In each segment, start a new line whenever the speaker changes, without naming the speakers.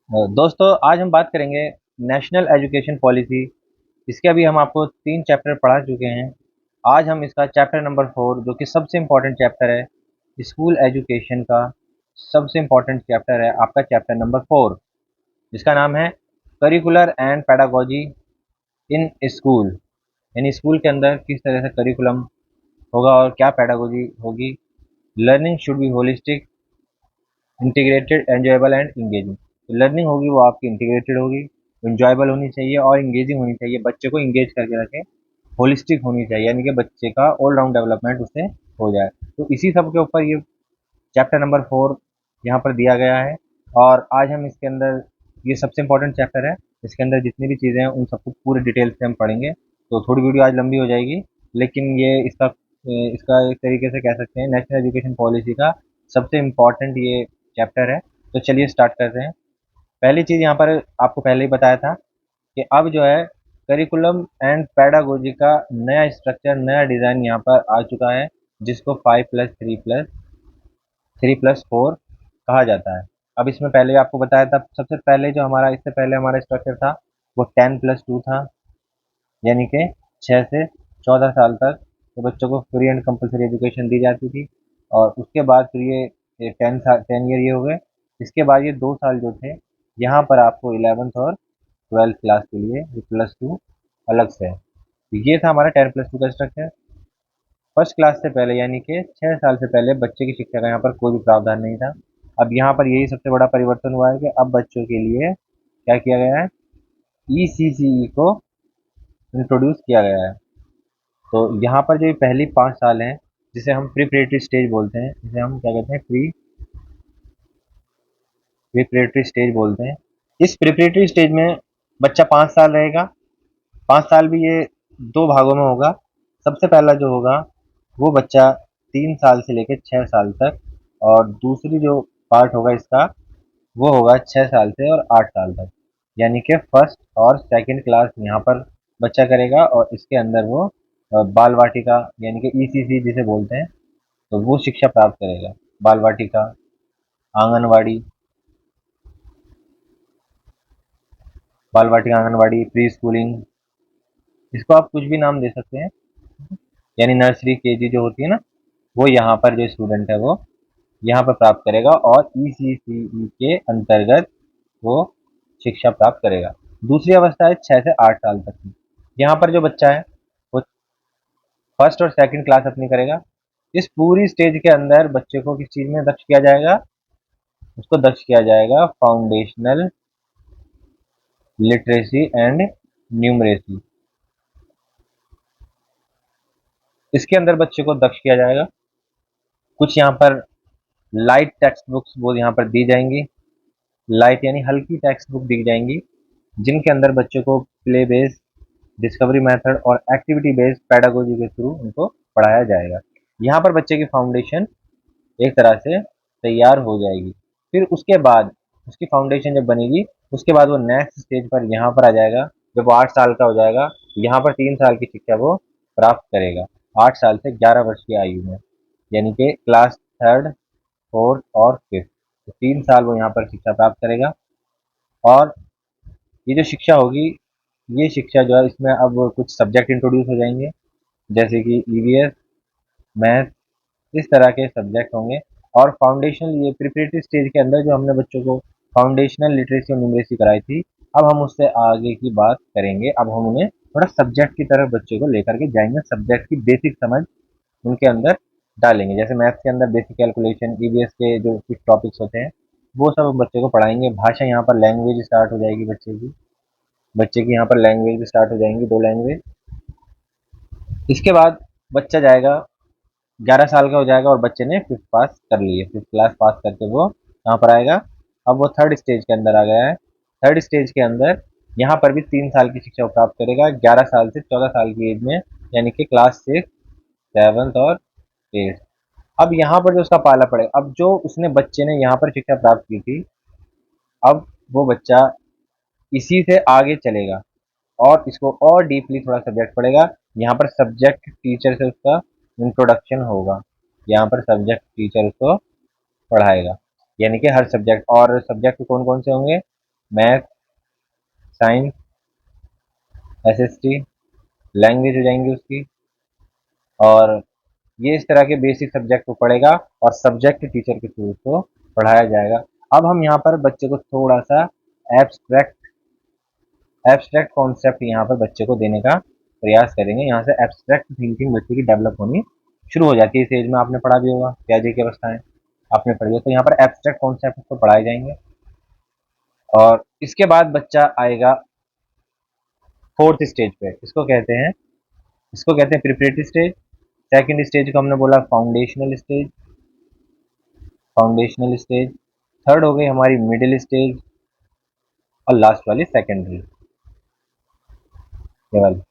दोस्तों आज हम बात करेंगे नेशनल एजुकेशन पॉलिसी। इसके अभी हम आपको 3 चैप्टर पढ़ा चुके हैं। आज हम इसका चैप्टर नंबर 4 जो कि सबसे इम्पोर्टेंट चैप्टर है स्कूल एजुकेशन का, सबसे इम्पोर्टेंट चैप्टर है आपका चैप्टर नंबर 4, जिसका नाम है curricular and pedagogy in school. यानी स्कूल के अंदर किस तरह से करिकुलम होगा और क्या पेडागोजी होगी। Learning should be holistic, integrated, enjoyable and engaging. तो लर्निंग होगी वो आपकी इंटीग्रेटेड होगी, इंजॉयबल होनी चाहिए और इंगेजिंग होनी चाहिए, बच्चे को इंगेज करके रखें। होलिस्टिक होनी चाहिए यानी कि बच्चे का ऑल राउंड डेवलपमेंट उससे हो जाए। तो इसी सब के ऊपर ये चैप्टर नंबर 4 यहाँ पर दिया गया है। और आज हम इसके अंदर, ये सबसे इंपॉर्टेंट चैप्टर है, इसके अंदर जितनी भी चीज़ें हैं उन सबको पूरे डिटेल से हम पढ़ेंगे। तो थोड़ी वीडियो आज लंबी हो जाएगी, लेकिन ये इसका एक तरीके से कह सकते हैं नेशनल एजुकेशन पॉलिसी का सबसे इम्पॉर्टेंट ये चैप्टर है। तो चलिए स्टार्ट करते हैं। पहली चीज़ यहाँ पर आपको पहले ही बताया था कि अब जो है करिकुलम एंड पेडागोजी का नया स्ट्रक्चर, नया डिज़ाइन यहाँ पर आ चुका है, जिसको 5+3+3+4 कहा जाता है। अब इसमें पहले आपको बताया था, सबसे पहले जो हमारा, इससे पहले हमारा स्ट्रक्चर था वो 10+2 था, यानी कि 6 से 14 साल तक तो बच्चों को फ्री एंड कंपलसरी एजुकेशन दी जाती थी। और उसके बाद फिर ये 10 ईयर ये हो गए। इसके बाद ये 2 साल जो थे, यहाँ पर आपको 11th और 12th क्लास के लिए ये +2 अलग से है। तो ये था हमारा 10+2 का स्ट्रक्चर। फर्स्ट क्लास से पहले यानी कि 6 साल से पहले बच्चे की शिक्षा का यहाँ पर कोई भी प्रावधान नहीं था। अब यहाँ पर यही सबसे बड़ा परिवर्तन हुआ है कि अब बच्चों के लिए क्या किया गया है, ईसीसीई को इंट्रोड्यूस किया गया है। तो यहाँ पर जो ये पहली 5 साल हैं, जिसे हम प्रिपरेटरी स्टेज बोलते हैं, जिसे हम क्या कहते हैं, प्रिपरेटरी स्टेज बोलते हैं। इस प्रिपरेटरी स्टेज में बच्चा 5 साल रहेगा। 5 साल भी ये 2 भागों में होगा। सबसे पहला जो होगा वो बच्चा 3 साल से लेकर 6 साल तक, और दूसरी जो पार्ट होगा इसका वो होगा 6 साल से और 8 साल तक। यानी कि फर्स्ट और सेकंड क्लास यहाँ पर बच्चा करेगा, और इसके अंदर वो बाल वाटिका यानी कि ईसीसी जिसे बोलते हैं, तो वो शिक्षा प्राप्त करेगा। बाल वाटिका, आंगनवाड़ी, बाल वाटिका, आंगनवाड़ी, प्री स्कूलिंग, इसको आप कुछ भी नाम दे सकते हैं। यानी नर्सरी केजी जो होती है ना, वो यहाँ पर जो स्टूडेंट है वो यहाँ पर प्राप्त करेगा और ईसीसीई के अंतर्गत वो शिक्षा प्राप्त करेगा। दूसरी अवस्था है 6 से 8 साल तक की। यहाँ पर जो बच्चा है वो फर्स्ट और सेकंड क्लास अपनी करेगा। इस पूरी स्टेज के अंदर बच्चे को किस चीज़ में दक्ष किया जाएगा, उसको दक्ष किया जाएगा फाउंडेशनल लिटरेसी एंड न्यूमरेसी। इसके अंदर बच्चे को दक्ष किया जाएगा। कुछ यहाँ पर लाइट टेक्स्ट बुक्स वो यहाँ पर दी जाएंगी। लाइट यानी हल्की टेक्स्ट बुक दी जाएंगी, जिनके अंदर बच्चों को प्ले बेस्ड, डिस्कवरी मेथड और एक्टिविटी बेस्ड पेडागोजी के थ्रू उनको पढ़ाया जाएगा। यहाँ पर बच्चे की फाउंडेशन एक तरह से तैयार हो जाएगी। फिर उसके बाद उसकी फाउंडेशन जब बनेगी, उसके बाद वो नेक्स्ट स्टेज पर यहाँ पर आ जाएगा। जब वो 8 साल का हो जाएगा, यहाँ पर 3 साल की शिक्षा वो प्राप्त करेगा, 8 साल से 11 वर्ष की आयु में, यानी कि क्लास थर्ड, फोर्थ और फिफ्थ। तो 3 साल वो यहाँ पर शिक्षा प्राप्त करेगा। और ये जो शिक्षा होगी, ये शिक्षा जो है इसमें अब कुछ सब्जेक्ट इंट्रोड्यूस हो जाएंगे, जैसे कि ईवीएस, मैथ, इस तरह के सब्जेक्ट होंगे। और फाउंडेशनल, ये प्रिपरेटरी स्टेज के अंदर जो हमने बच्चों को फाउंडेशनल लिटरेसी और न्यूमरेसी कराई थी, अब हम उससे आगे की बात करेंगे। अब हम उन्हें थोड़ा सब्जेक्ट की तरफ बच्चे को लेकर के जाएंगे, सब्जेक्ट की बेसिक समझ उनके अंदर डालेंगे। जैसे मैथ्स के अंदर बेसिक कैलकुलेशन, ईवीएस के जो कुछ टॉपिक्स होते हैं वो सब हम बच्चे को पढ़ाएंगे। भाषा, यहाँ पर लैंग्वेज स्टार्ट हो जाएगी बच्चे की यहाँ पर लैंग्वेज भी स्टार्ट हो जाएंगी, 2 लैंग्वेज। इसके बाद बच्चा जाएगा, 11 साल का हो जाएगा और बच्चे ने फिफ्थ पास कर ली है, फिफ्थ क्लास पास करके वो यहाँ पर आएगा। अब वो थर्ड स्टेज के अंदर आ गया है। थर्ड स्टेज के अंदर यहाँ पर भी 3 साल की शिक्षा प्राप्त करेगा, 11 साल से 14 साल की एज में, यानी कि क्लास 6, 7th और 8th। अब यहाँ पर जो उसका पाला पड़ेगा, अब जो उसने बच्चे ने यहाँ पर शिक्षा प्राप्त की थी, अब वो बच्चा इसी से आगे चलेगा और इसको और डीपली थोड़ा सब्जेक्ट पढ़ेगा। यहाँ पर सब्जेक्ट टीचर से उसका इंट्रोडक्शन होगा, यहाँ पर सब्जेक्ट टीचर उसको पढ़ाएगा, यानी कि हर सब्जेक्ट। और सब्जेक्ट कौन कौन से होंगे, मैथ, साइंस, एसएसटी, लैंग्वेज हो जाएंगी उसकी, और ये इस तरह के बेसिक सब्जेक्ट को पढ़ेगा और सब्जेक्ट टीचर के थ्रू उसको पढ़ाया जाएगा। अब हम यहाँ पर बच्चे को थोड़ा सा एब्स्ट्रैक्ट एब्स्ट्रैक्ट कॉन्सेप्ट यहाँ पर बच्चे को देने का प्रयास करेंगे। यहाँ से एब्स्ट्रैक्ट थिंकिंग बच्चे की डेवलप होनी शुरू हो जाती है। इस एज में आपने पढ़ा भी होगा, प्याजे की अवस्थाएं आपने पढ़ी है, तो यहाँ पर एब्स्ट्रैक्ट कॉन्सेप्ट को पढ़ाए जाएंगे। और इसके बाद बच्चा आएगा फोर्थ स्टेज पे। इसको कहते हैं प्रिपरेटरी स्टेज। सेकंड स्टेज को हमने बोला फाउंडेशनल स्टेज। थर्ड हो गई हमारी मिडिल स्टेज, और लास्ट वाली सेकेंडरी। ये वाली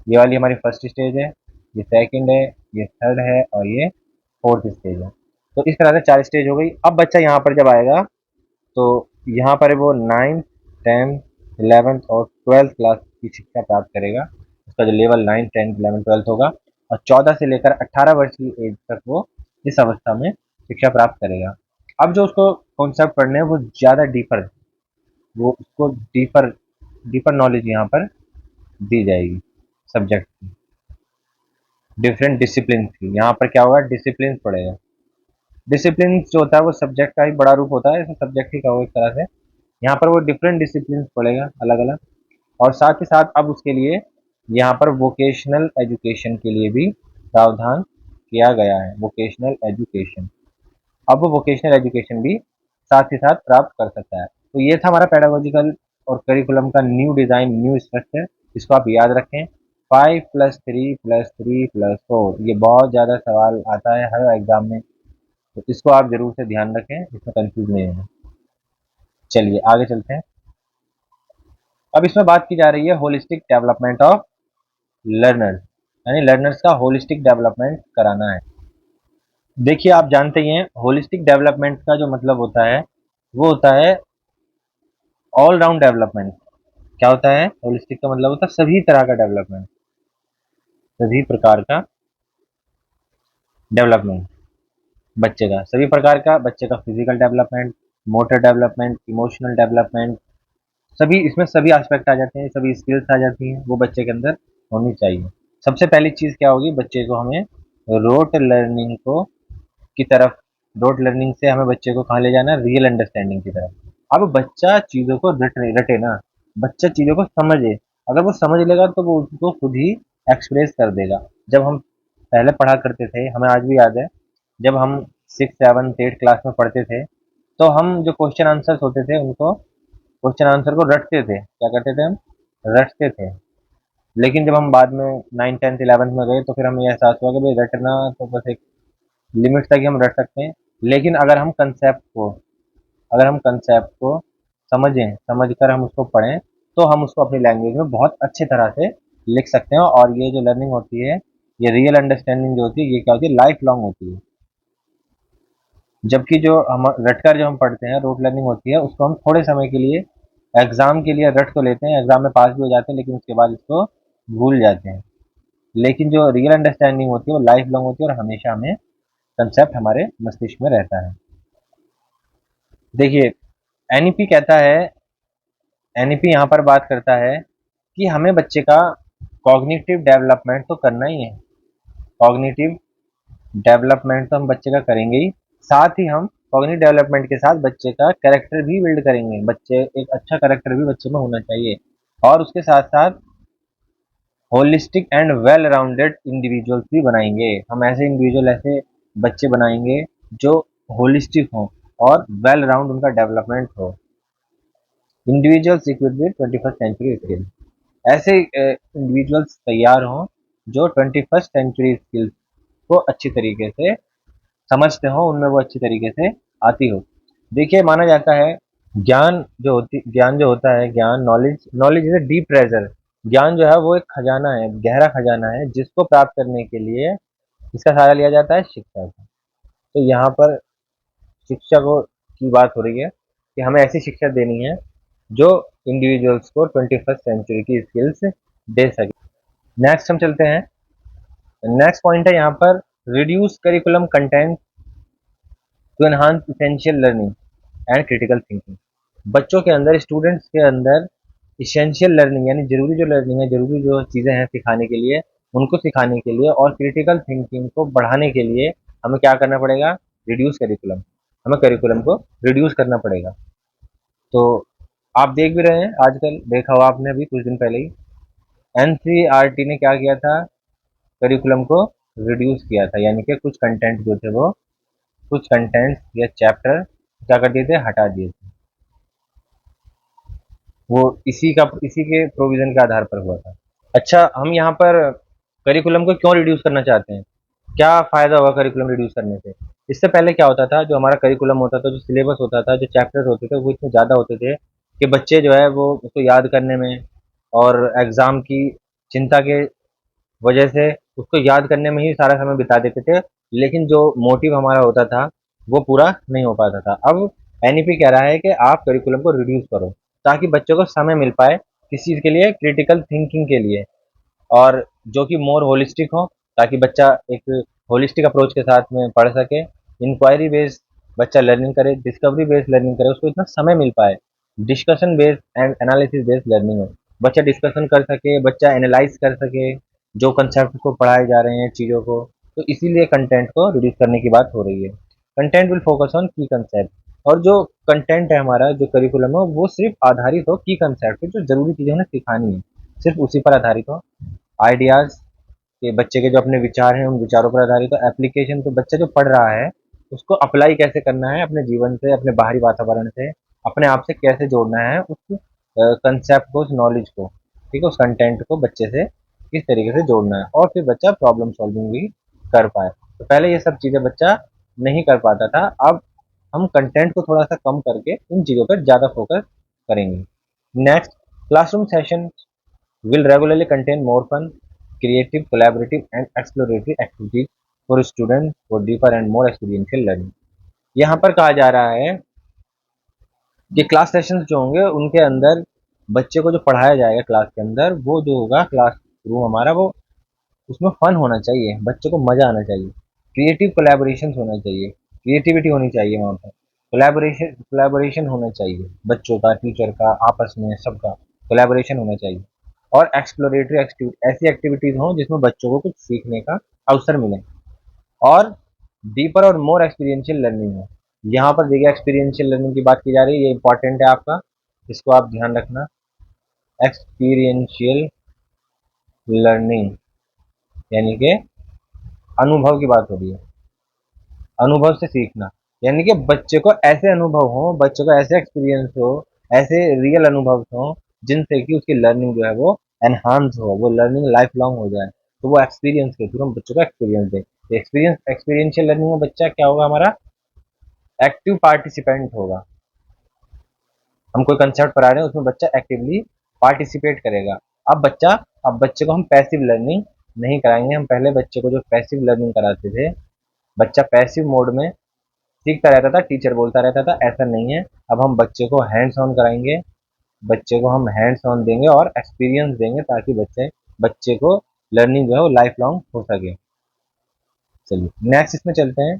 ये वाली हमारी फर्स्ट स्टेज है, ये सेकंड है, ये थर्ड है, और ये फोर्थ स्टेज है। तो इस तरह से 4 स्टेज हो गई। अब बच्चा यहाँ पर जब आएगा तो यहाँ पर वो 9th, 10th, 11th और 12th क्लास की शिक्षा प्राप्त करेगा। उसका जो लेवल 9, 10, 11, 12 होगा, और 14 से लेकर 18 वर्ष की एज तक वो इस अवस्था में शिक्षा प्राप्त करेगा। अब जो उसको कॉन्सेप्ट पढ़ने हैं वो ज़्यादा डीपर, वो उसको डीपर डीपर नॉलेज यहाँ पर दी जाएगी सब्जेक्ट की, डिफरेंट डिसिप्लिन की। यहाँ पर क्या होगा, डिसिप्लिन पढ़ेगा। डिसिप्लिन जो होता है वो सब्जेक्ट का ही बड़ा रूप होता है, सब्जेक्ट ही का वो एक तरह से। यहाँ पर वो डिफरेंट डिसिप्लिन पढ़ेगा अलग अलग, और साथ ही साथ अब उसके लिए यहाँ पर वोकेशनल एजुकेशन के लिए भी प्रावधान किया गया है। वोकेशनल एजुकेशन, अब वो वोकेशनल एजुकेशन भी साथ ही साथ प्राप्त कर सकता है। तो ये था हमारा पेडागोजिकल और करिकुलम का न्यू डिज़ाइन, न्यू स्ट्रक्चर। इसको आप याद रखें। 5+3+3+4, ये बहुत ज़्यादा सवाल आता है हर एग्जाम में, तो इसको आप जरूर से ध्यान रखें, इसमें कंफ्यूज नहीं है। चलिए आगे चलते हैं। अब इसमें बात की जा रही है होलिस्टिक डेवलपमेंट ऑफ लर्नर्स, यानी लर्नर्स का होलिस्टिक डेवलपमेंट कराना है। देखिए आप जानते ही हैं होलिस्टिक डेवलपमेंट का जो मतलब होता है वो होता है ऑल राउंड डेवलपमेंट। क्या होता है होलिस्टिक का मतलब होता है सभी तरह का डेवलपमेंट, सभी प्रकार का डेवलपमेंट बच्चे का, सभी प्रकार का बच्चे का physical development, motor development, emotional development, सभी इसमें सभी एस्पेक्ट आ जाते हैं, सभी स्किल्स आ जाती हैं, वो बच्चे के अंदर होनी चाहिए। सबसे पहली चीज़ क्या होगी, बच्चे को हमें रोट लर्निंग को की तरफ, रोट लर्निंग से हमें बच्चे को कहाँ ले जाना है, रियल अंडरस्टैंडिंग की तरफ। अब बच्चा चीज़ों को रटे ना, बच्चा चीज़ों को समझे। अगर वो समझ लेगा तो वो उसको खुद ही एक्सप्रेस कर देगा। जब हम पहले पढ़ा करते थे, हमें आज भी याद है, जब हम 6, 7, 8 क्लास में पढ़ते थे, तो हम जो क्वेश्चन आंसर्स होते थे उनको, क्वेश्चन आंसर को रटते थे। क्या करते थे हम, रटते थे। लेकिन जब हम बाद में 9, 10, 11 में गए तो फिर हमें एहसास हुआ कि भाई रटना तो बस एक लिमिट तक ही हम रट सकते हैं। लेकिन अगर हम कंसेप्ट को समझें, समझकर हम उसको पढ़ें, तो हम उसको अपनी लैंग्वेज में बहुत अच्छी तरह से लिख सकते हैं। और ये जो लर्निंग होती है, ये रियल अंडरस्टैंडिंग जो होती है, ये क्या होती है, लाइफ लॉन्ग होती है। जबकि जो हम रटकर जो हम पढ़ते हैं, रोट लर्निंग होती है, उसको हम थोड़े समय के लिए एग्जाम के लिए रट तो लेते हैं, एग्जाम में पास भी हो जाते हैं, लेकिन उसके बाद इसको भूल जाते हैं। लेकिन जो रियल अंडरस्टैंडिंग होती है वो लाइफ लॉन्ग होती है, और हमेशा हमें कंसेप्ट हमारे मस्तिष्क में रहता है। देखिए एनईपी कहता है, एनईपी यहाँ पर बात करता है कि हमें बच्चे का कॉग्निटिव डेवलपमेंट तो करना ही है। कॉग्निटिव डेवलपमेंट तो हम बच्चे का करेंगे ही, साथ ही हम कॉग्निटिव डेवलपमेंट के साथ बच्चे का कैरेक्टर भी बिल्ड करेंगे। बच्चे एक अच्छा कैरेक्टर भी बच्चे में होना चाहिए, और उसके साथ साथ holistic and well rounded individuals भी बनाएंगे। हम ऐसे इंडिविजुअल, ऐसे बच्चे बनाएंगे जो होलिस्टिक हों और वेल राउंड उनका डेवलपमेंट हो। Individuals equipped with 21st century skills, ऐसे इंडिविजुअल्स तैयार हों जो 21st सेंचुरी स्किल्स को अच्छी तरीके से समझते हो, उनमें वो अच्छी तरीके से आती हो। देखिए माना जाता है ज्ञान जो होता है, ज्ञान, knowledge is a deep treasure. ज्ञान जो है वो एक खजाना है, गहरा खजाना है, जिसको प्राप्त करने के लिए इसका सहारा लिया जाता है शिक्षा का। तो यहाँ पर शिक्षा को की बात हो रही है कि हमें ऐसी शिक्षा देनी है जो इंडिविजुअल्स को 21st सेंचुरी की स्किल्स दे सके। नेक्स्ट हम चलते हैं। नेक्स्ट पॉइंट है यहाँ पर, reduce curriculum content to enhance essential learning and critical thinking. बच्चों के अंदर, स्टूडेंट्स के अंदर इसेंशियल लर्निंग यानी ज़रूरी जो लर्निंग है, ज़रूरी जो चीज़ें हैं सिखाने के लिए, उनको सिखाने के लिए और क्रिटिकल थिंकिंग को बढ़ाने के लिए हमें क्या करना पड़ेगा? Reduce curriculum. हमें करिकुलम को रिड्यूस करना पड़ेगा। तो आप देख भी रहे हैं आजकल, देखा होगा आपने अभी कुछ दिन पहले ही एनसीईआरटी ने क्या किया था? करिकुलम को रिड्यूस किया था, यानी कि कुछ कंटेंट जो थे वो, कुछ कंटेंट्स या चैप्टर क्या कर दिए थे? हटा दिए थे। वो इसी के प्रोविज़न के आधार पर हुआ था। अच्छा, हम यहाँ पर करिकुलम को क्यों रिड्यूस करना चाहते हैं? क्या फ़ायदा होगा करिकुलम रिड्यूस करने से? इससे पहले क्या होता था, जो हमारा करिकुलम होता था, जो सिलेबस होता था, जो चैप्टर्स होते थे, वो इतने ज़्यादा होते थे कि बच्चे जो है वो उसको याद करने में और एग्ज़ाम की चिंता के वजह से उसको याद करने में ही सारा समय बिता देते थे, लेकिन जो मोटिव हमारा होता था, वो पूरा नहीं हो पाता था। अब एनईपी कह रहा है कि आप करिकुलम को रिड्यूस करो, ताकि बच्चों को समय मिल पाए किस चीज़ के लिए? क्रिटिकल थिंकिंग के लिए, और जो कि मोर होलिस्टिक हो, ताकि बच्चा एक होलिस्टिक अप्रोच के साथ में पढ़ सके, इंक्वायरी बेस्ड बच्चा लर्निंग करे, डिस्कवरी बेस्ड लर्निंग करे, उसको इतना समय मिल पाए, discussion based and analysis based learning हो, बच्चा डिस्कशन कर सके, बच्चा एनालाइज कर सके जो कंसेप्ट को पढ़ाए जा रहे हैं चीज़ों को। तो इसीलिए कंटेंट को रिड्यूस करने की बात हो रही है। कंटेंट विल फोकस ऑन की कंसेप्ट, और जो कंटेंट है हमारा, जो करिकुलम है, वो सिर्फ आधारित हो की कंसेप्ट पे, जो ज़रूरी चीज़ें उन्हें सिखानी है, सिर्फ उसी पर आधारित हो। आइडियाज़ के बच्चे के जो अपने विचार हैं, उन विचारों पर आधारित हो। एप्लीकेशन, तो बच्चा जो पढ़ रहा है उसको अप्लाई कैसे करना है अपने जीवन से, अपने बाहरी वातावरण से, अपने आप से कैसे जोड़ना है उस कंसेप्ट को, उस नॉलेज को, ठीक है, उस कंटेंट को बच्चे से किस तरीके से जोड़ना है, और फिर बच्चा प्रॉब्लम सॉल्विंग भी कर पाए। तो पहले ये सब चीज़ें बच्चा नहीं कर पाता था, अब हम कंटेंट को थोड़ा सा कम करके इन चीज़ों पर ज़्यादा फोकस करेंगे। Next, classroom session will regularly contain more fun, creative, collaborative, and exploratory activities for students for deeper and more experiential learning। यहाँ पर कहा जा रहा है कि क्लास सेशंस जो होंगे उनके अंदर बच्चे को जो पढ़ाया जाएगा क्लास के अंदर, वो जो होगा क्लास रूम हमारा, वो उसमें फन होना चाहिए, बच्चों को मज़ा आना चाहिए, क्रिएटिव कोलैबोरेशन होना चाहिए, क्रिएटिविटी होनी चाहिए वहाँ पर, कोलैबोरेशन कोलैबोरेशन होना चाहिए, बच्चों का, टीचर का, आपस में सबका कोलैबोरेशन होना चाहिए, और एक्सप्लोरेटरी एक्टिविटी, ऐसी एक्टिविटीज़ हों जिसमें बच्चों को कुछ सीखने का अवसर मिले, और डीपर और मोर एक्सपीरियंशियल लर्निंग हो। यहाँ पर देखिए एक्सपीरियंशियल लर्निंग की बात की जा रही है, ये इंपॉर्टेंट है आपका, इसको आप ध्यान रखना। एक्सपीरियंशियल लर्निंग यानी कि अनुभव की बात हो रही है, अनुभव से सीखना, यानी कि बच्चे को ऐसे अनुभव हो, बच्चे को ऐसे एक्सपीरियंस हो, ऐसे रियल अनुभव हो जिनसे कि उसकी लर्निंग जो है वो एनहांस हो, वो लर्निंग लाइफ लॉन्ग हो जाए। तो वो एक्सपीरियंस के थ्रू हम बच्चों को एक्सपीरियंस दें। एक्सपीरियंशियल लर्निंग में बच्चा क्या होगा? हमारा एक्टिव पार्टिसिपेंट होगा। हम कोई कंसेप्ट पढ़ा रहे हैं, उसमें बच्चा एक्टिवली पार्टिसिपेट करेगा। अब बच्चा अब बच्चे को हम पैसिव लर्निंग नहीं कराएंगे। हम पहले बच्चे को जो पैसिव लर्निंग कराते थे, बच्चा पैसिव मोड में सीखता रहता था, टीचर बोलता रहता था, ऐसा नहीं है। अब हम बच्चे को हैंड्स ऑन कराएंगे, बच्चे को हम हैंड्स ऑन देंगे और एक्सपीरियंस देंगे, ताकि बच्चे को लर्निंग जो है वो लाइफ लॉन्ग हो सके। चलिए नेक्स्ट इसमें चलते हैं।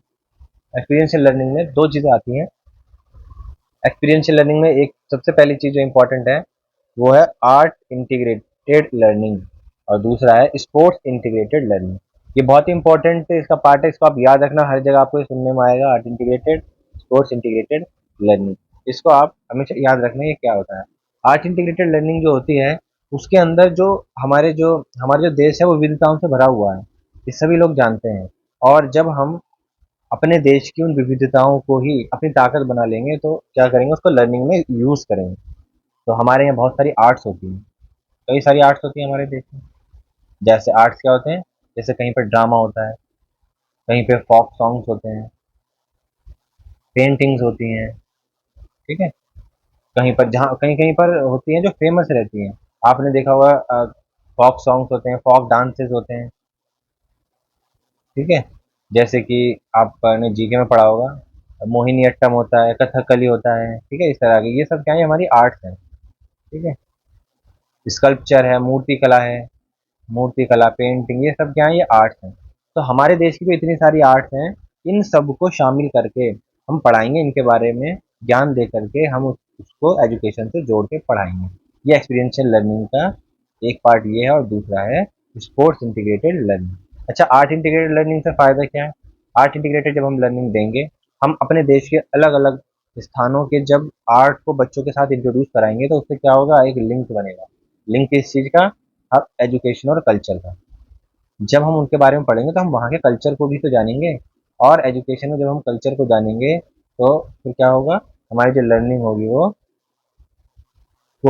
एक्सपीरियंशियल लर्निंग में दो चीज़ें आती हैं। एक्सपीरियंशियल लर्निंग में एक सबसे पहली चीज़ जो इंपॉर्टेंट है वो है आर्ट इंटीग्रेटेड लर्निंग, और दूसरा है स्पोर्ट्स इंटीग्रेटेड लर्निंग। ये बहुत ही इंपॉर्टेंट इसका पार्ट है, इसको आप याद रखना, हर जगह आपको ये सुनने में आएगा, art integrated, sports integrated learning. इसको आप हमेशा याद रखना, ये क्या होता है। आर्ट इंटीग्रेटेड लर्निंग जो होती है, उसके अंदर जो हमारे जो देश है वो विविधताओं से भरा हुआ है, ये सभी लोग जानते हैं। और जब हम अपने देश की उन विविधताओं को ही अपनी ताकत बना लेंगे, तो क्या करेंगे, उसको लर्निंग में यूज़ करेंगे। तो हमारे यहाँ बहुत सारी आर्ट्स होती हैं, कई सारी आर्ट्स होती हैं हमारे देश में। जैसे आर्ट्स क्या होते हैं? जैसे कहीं पर ड्रामा होता है, कहीं पे फोक सॉन्ग्स होते हैं, पेंटिंग्स होती हैं, ठीक है। कहीं पर, जहाँ कहीं कहीं पर होती हैं जो फेमस रहती हैं, आपने देखा होगा, फोक सॉन्ग्स होते हैं, फोक डांसेस होते हैं, ठीक है। जैसे कि आपने जीके में पढ़ा होगा, मोहिनी अट्टम होता है, कथकली होता है, ठीक है, इस तरह के ये सब क्या है? हमारी आर्ट्स हैं, ठीक है। स्कल्पचर है, मूर्ति कला है, मूर्ति कला, पेंटिंग, ये सब क्या है? ये आर्ट्स हैं। तो हमारे देश की भी इतनी सारी आर्ट्स हैं, इन सब को शामिल करके हम पढ़ाएंगे, इनके बारे में ज्ञान दे करके हम उसको एजुकेशन से जोड़ के पढ़ाएंगे। ये एक्सपीरियंशियल लर्निंग का एक पार्ट ये है, और दूसरा है स्पोर्ट्स इंटीग्रेटेड लर्निंग। अच्छा, आर्ट इंटीग्रेटेड लर्निंग से फ़ायदा क्या है? आर्ट इंटीग्रेटेड जब हम लर्निंग देंगे, हम अपने देश के अलग अलग स्थानों के जब आर्ट को बच्चों के साथ इंट्रोड्यूस कराएंगे तो उससे क्या होगा, एक लिंक बनेगा। लिंक किस चीज़ का? अब एजुकेशन और कल्चर का। जब हम उनके बारे में पढ़ेंगे तो हम वहाँ के कल्चर को भी तो जानेंगे, और एजुकेशन में जब हम कल्चर को जानेंगे तो फिर क्या होगा, हमारी जो लर्निंग होगी वो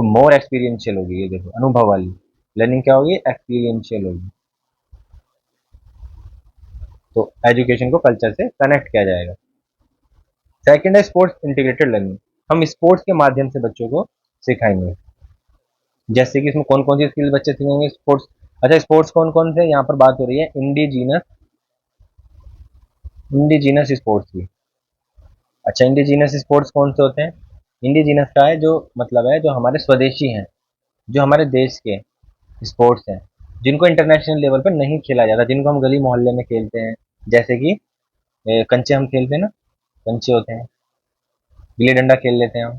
मोर एक्सपीरियंशियल होगी। ये देखो, अनुभव वाली लर्निंग क्या होगी, एक्सपीरियंशियल होगी। तो एजुकेशन को कल्चर से कनेक्ट किया जाएगा। सेकंड है स्पोर्ट्स इंटीग्रेटेड लर्निंग। हम स्पोर्ट्स के माध्यम से बच्चों को सिखाएंगे। जैसे कि इसमें कौन कौन सी स्किल बच्चे सीखेंगे स्पोर्ट्स। अच्छा, स्पोर्ट्स कौन कौन से, यहाँ पर बात हो रही है इंडिजीनस, इंडिजीनस स्पोर्ट्स की। अच्छा, इंडिजीनस स्पोर्ट्स कौन से होते हैं? इंडिजीनस का है जो मतलब है जो हमारे स्वदेशी हैं, जो हमारे देश के स्पोर्ट्स हैं, जिनको इंटरनेशनल लेवल पर नहीं खेला जाता, जिनको हम गली मोहल्ले में खेलते हैं। जैसे कि कंचे हम खेलते हैं ना, कंचे होते हैं, गिल्ली डंडा खेल लेते हैं हम,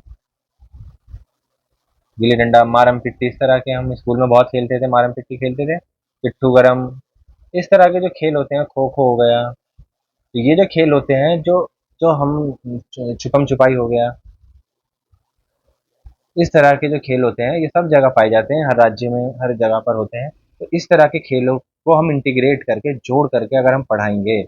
गिल्ली डंडा, मारम पिट्टी, इस तरह के हम स्कूल में बहुत खेलते थे, मारम पिट्टी खेलते थे, पिट्ठू गरम, इस तरह के जो खेल होते हैं, खो खो हो गया। तो ये जो खेल होते हैं, जो जो हम छुपम छुपाई हो गया, इस तरह के जो खेल होते हैं ये सब जगह पाए जाते हैं, हर राज्य में हर जगह पर होते हैं। तो इस तरह के खेलों को हम इंटीग्रेट करके जोड़ करके अगर हम पढ़ाएंगे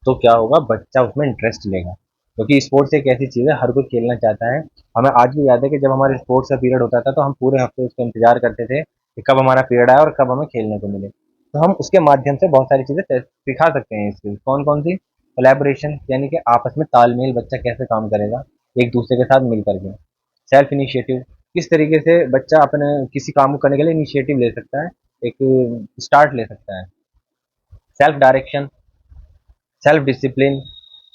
तो क्या होगा, बच्चा उसमें इंटरेस्ट लेगा, क्योंकि स्पोर्ट्स एक ऐसी चीज़ है हर कोई खेलना चाहता है। हमें आज भी याद है कि जब हमारे स्पोर्ट्स का पीरियड होता था तो हम पूरे हफ्ते उसका इंतजार करते थे कि कब हमारा पीरियड आए और कब हमें खेलने को मिले। तो हम उसके माध्यम से बहुत सारी चीज़ें सिखा सकते हैं। स्किल्स कौन कौन सी? कोलैबोरेशन, यानी कि आपस में तालमेल, बच्चा कैसे काम करेगा एक दूसरे के साथ मिल करके। सेल्फ इनिशिएटिव, किस तरीके से बच्चा अपने किसी काम को करने के लिए इनिशिएटिव ले सकता है, एक स्टार्ट ले सकता है। Self direction, self discipline,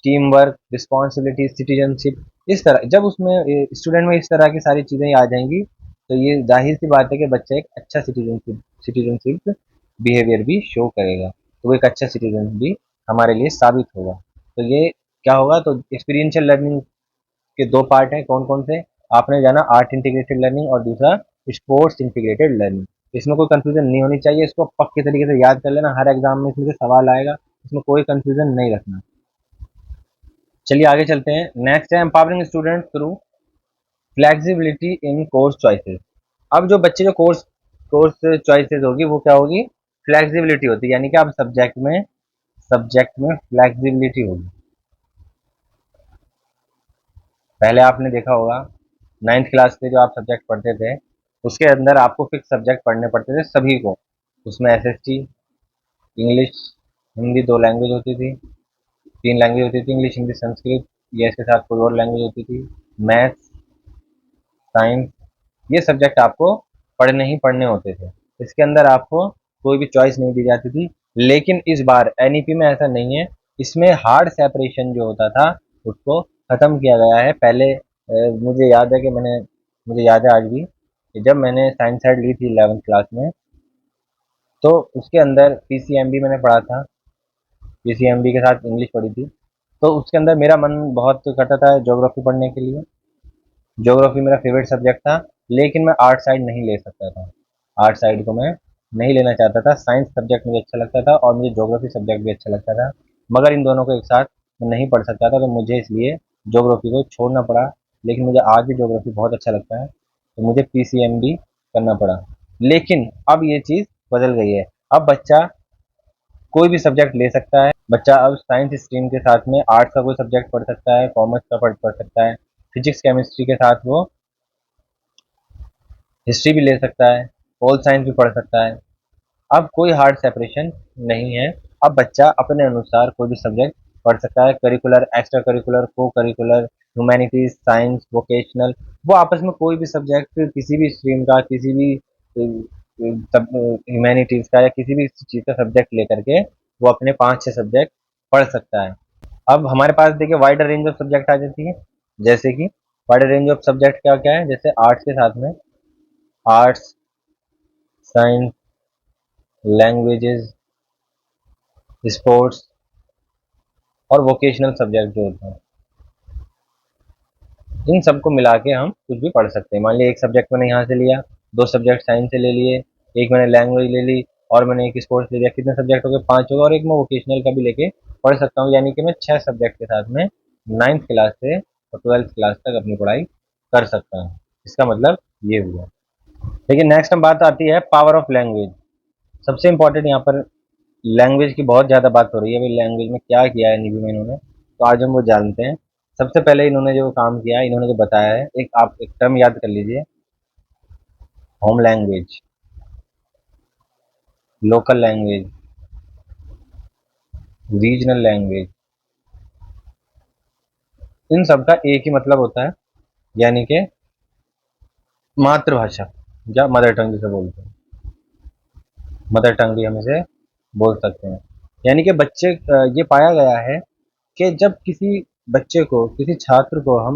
team work, responsibility, citizenship, इस तरह जब उसमें स्टूडेंट में इस तरह की सारी चीज़ें आ जाएंगी तो ये जाहिर सी बात है कि बच्चा एक अच्छा सिटीजनशिप बिहेवियर भी शो करेगा, तो वो एक अच्छा सिटीजन भी हमारे लिए साबित होगा। तो ये क्या होगा, तो एक्सपीरियंशियल लर्निंग के दो पार्ट हैं, कौन कौन से? आपने जाना आर्ट इंटीग्रेटेड लर्निंग और दूसरा स्पोर्ट्स इंटीग्रेटेड लर्निंग। इसमें कोई कंफ्यूजन नहीं होनी चाहिए, इसको पक्के तरीके से याद कर लेना, हर एग्जाम में इसमें से सवाल आएगा, इसमें कोई कंफ्यूजन नहीं रखना। चलिए आगे चलते हैं। नेक्स्ट है एम्पावरिंग स्टूडेंट थ्रू फ्लेक्सिबिलिटी इन कोर्स चॉइसेस। अब जो बच्चे जो कोर्स कोर्स चॉइसेस होगी वो क्या होगी, फ्लेक्सिबिलिटी होती है, यानी कि अब सब्जेक्ट में फ्लेक्सिबिलिटी होगी। पहले आपने देखा होगा 9th क्लास के जो आप सब्जेक्ट पढ़ते थे उसके अंदर आपको फिक्स सब्जेक्ट पढ़ने पड़ते थे सभी को। उसमें एसएसटी, इंग्लिश, हिंदी, दो लैंग्वेज होती थी, तीन लैंग्वेज होती थी, इंग्लिश, हिंदी, संस्कृत, या इसके साथ कोई और लैंग्वेज होती थी, मैथ्स, साइंस, ये सब्जेक्ट आपको पढ़ने ही पढ़ने होते थे। इसके अंदर आपको कोई भी चॉइस नहीं दी जाती थी। लेकिन इस बार एनईपी में ऐसा नहीं है, इसमें हार्ड सेपरेशन जो होता था उसको ख़त्म किया गया है। पहले मुझे याद है कि मुझे याद है आज भी कि जब मैंने साइंस साइड ली थी 11th क्लास में, तो उसके अंदर पीसीएमबी मैंने पढ़ा था, पीसीएमबी के साथ इंग्लिश पढ़ी थी। तो उसके अंदर मेरा मन बहुत करता था ज्योग्राफी पढ़ने के लिए, ज्योग्राफी मेरा फेवरेट सब्जेक्ट था, लेकिन मैं आर्ट साइड नहीं ले सकता था, आर्ट साइड को मैं नहीं लेना चाहता था। साइंस सब्जेक्ट मुझे अच्छा लगता था और मुझे ज्योग्राफी सब्जेक्ट भी अच्छा लगता था, मगर इन दोनों को एक साथ मैं नहीं पढ़ सकता था, तो मुझे इसलिए ज्योग्राफी को छोड़ना पड़ा। लेकिन मुझे आज भी ज्योग्राफी बहुत अच्छा लगता है, तो मुझे पीसीएमबी करना पड़ा। लेकिन अब ये चीज़ बदल गई है, अब बच्चा कोई भी सब्जेक्ट ले सकता है। बच्चा अब साइंस स्ट्रीम के साथ में आर्ट्स का कोई सब्जेक्ट पढ़ सकता है, कॉमर्स का पढ़ सकता है, फिजिक्स केमिस्ट्री के साथ वो हिस्ट्री भी ले सकता है, पोल साइंस भी पढ़ सकता है। अब कोई हार्ड सेपरेशन नहीं है, अब बच्चा अपने अनुसार कोई भी सब्जेक्ट पढ़ सकता है, करिकुलर, एक्स्ट्रा करिकुलर, को करिकुलर, ह्यूमैनिटीज, साइंस, वोकेशनल, वो आपस में कोई भी सब्जेक्ट किसी भी स्ट्रीम का, किसी भी ह्यूमैनिटीज का या किसी भी चीज़ का सब्जेक्ट लेकर के वो अपने 5-6 सब्जेक्ट पढ़ सकता है। अब हमारे पास देखिए वाइडर रेंज ऑफ सब्जेक्ट आ जाती है, जैसे कि वाइडर रेंज ऑफ सब्जेक्ट क्या क्या है, जैसे आर्ट्स के साथ में आर्ट्स, साइंस, लैंग्वेजेस, स्पोर्ट्स और वोकेशनल सब्जेक्ट जो होते हैं। इन सबको मिला के हम कुछ भी पढ़ सकते हैं। मान लिया एक सब्जेक्ट मैंने यहाँ से लिया, 2 सब्जेक्ट साइंस से ले लिए, एक मैंने लैंग्वेज ले ली और मैंने एक स्पोर्ट्स ले लिया, कितने सब्जेक्ट हो गए? 5 हो गए, और एक मैं वोकेशनल का भी लेके पढ़ सकता हूँ। यानी कि मैं 6 सब्जेक्ट के साथ में 9th क्लास से और 12th क्लास तक अपनी पढ़ाई कर सकता हूँ। इसका मतलब ये हुआ। लेकिन नेक्स्ट हम बात आती है पावर ऑफ लैंग्वेज। सबसे इम्पोर्टेंट यहाँ पर लैंग्वेज की बहुत ज़्यादा बात हो रही है। भाई लैंग्वेज में क्या किया है एनईपी में इन्होंने, तो आज हम वो जानते हैं। सबसे पहले इन्होंने जो काम किया है, इन्होंने जो बताया है, एक आप एक टर्म याद कर लीजिए, home language, local language, regional language. इन सब का एक ही मतलब होता है, यानी कि मातृभाषा या मदर टंग जिसे बोलते हैं। मदर टंग भी हम इसे बोल सकते हैं। यानी कि बच्चे ये पाया गया है कि जब किसी बच्चे को, किसी छात्र को हम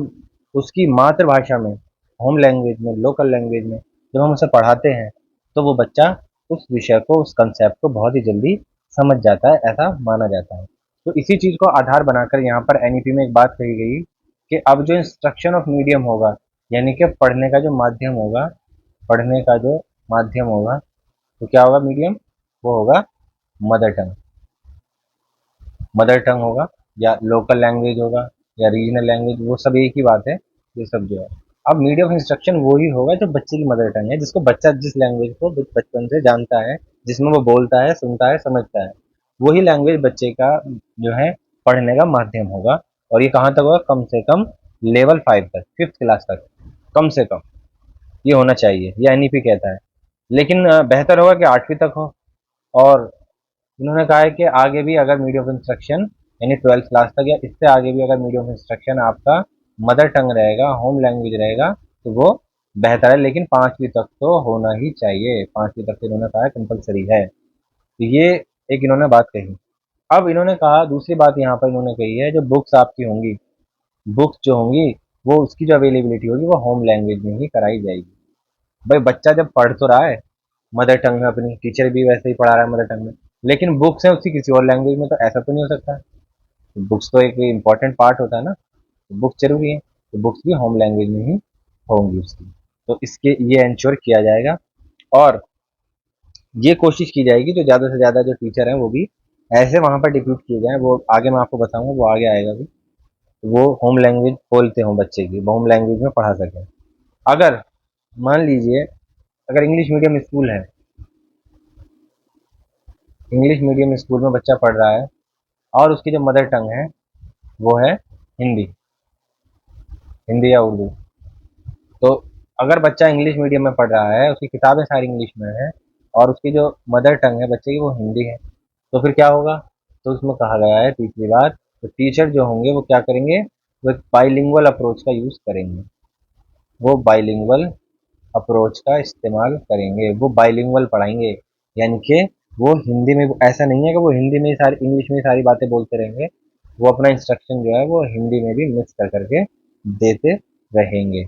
उसकी मातृभाषा में, होम लैंग्वेज में, लोकल लैंग्वेज में जब हम उसे पढ़ाते हैं, तो वो बच्चा उस विषय को, उस कंसेप्ट को बहुत ही जल्दी समझ जाता है, ऐसा माना जाता है। तो इसी चीज़ को आधार बनाकर यहाँ पर एनईपी में एक बात कही गई कि अब जो इंस्ट्रक्शन ऑफ मीडियम होगा, यानी कि पढ़ने का जो माध्यम होगा, पढ़ने का जो माध्यम होगा, तो क्या होगा मीडियम? वो होगा मदर टंग। मदर टंग होगा या लोकल लैंग्वेज होगा या रीजनल लैंग्वेज, वो सब एक ही बात है। ये सब जो है, अब मीडियम ऑफ इंस्ट्रक्शन वो ही होगा जो बच्चे की मदर टंग है, जिसको बच्चा जिस लैंग्वेज को बचपन से जानता है, जिसमें वो बोलता है, सुनता है, समझता है, वही लैंग्वेज बच्चे का जो है पढ़ने का माध्यम होगा। और ये कहाँ तक होगा? कम से कम लेवल 5 तक, 5th क्लास तक कम से कम ये होना चाहिए, ये एनईपी कहता है। लेकिन बेहतर होगा कि 8वीं तक हो। और इन्होंने कहा है कि आगे भी अगर मीडियम ऑफ इंस्ट्रक्शन, यानी 12th क्लास तक या इससे आगे भी अगर मीडियम ऑफ इंस्ट्रक्शन आपका मदर टंग रहेगा, होम लैंग्वेज रहेगा, तो वो बेहतर है। लेकिन 5वीं तक तो होना ही चाहिए, 5वीं तक तो इन्होंने कहा है कंपलसरी है। तो ये एक इन्होंने बात कही। अब इन्होंने कहा, दूसरी बात यहाँ पर इन्होंने कही है, जो बुक्स आपकी होंगी, बुक्स जो होंगी, वो उसकी जो अवेलेबिलिटी होगी वो होम लैंग्वेज में ही कराई जाएगी। भाई बच्चा जब पढ़ तो रहा है मदर टंग में, अपनी टीचर भी वैसे ही पढ़ा रहा है मदर टंग में, लेकिन बुक्स है उसकी किसी और लैंग्वेज में, तो ऐसा तो नहीं हो सकता। बुक्स तो एक इम्पॉर्टेंट पार्ट होता है ना, तो बुक्स जरूरी है, तो बुक्स भी होम लैंग्वेज में ही होंगी उसकी। तो इसके ये इंश्योर किया जाएगा। और ये कोशिश की जाएगी जो ज़्यादा से ज़्यादा जो टीचर हैं वो भी ऐसे वहाँ पर डिप्यूट किए जाएँ, वो आगे मैं आपको बताऊँगा, वो आगे आएगा भी, वो होम लैंग्वेज बोलते हों बच्चे की, वो होम लैंग्वेज में पढ़ा सकें। अगर मान लीजिए अगर इंग्लिश मीडियम स्कूल है, इंग्लिश मीडियम स्कूल में बच्चा पढ़ रहा है और उसकी जो मदर टंग है वो है हिंदी, हिंदी या उर्दू, तो अगर बच्चा इंग्लिश मीडियम में पढ़ रहा है, उसकी किताबें सारी इंग्लिश में हैं और उसकी जो मदर टंग है बच्चे की वो हिंदी है, तो फिर क्या होगा? तो उसमें कहा गया है, तीसरी बात, तो टीचर जो होंगे वो क्या करेंगे? वो एक बाइलिंगुअल अप्रोच का यूज़ करेंगे। वो बाइलिंगुअल अप्रोच का इस्तेमाल करेंगे, वो बाइलिंगुअल पढ़ाएंगे। यानी कि वो हिंदी में, ऐसा नहीं है कि वो हिंदी में ही सारी, इंग्लिश में ही सारी बातें बोलते रहेंगे, वो अपना इंस्ट्रक्शन जो है वो हिंदी में भी मिक्स कर करके देते रहेंगे।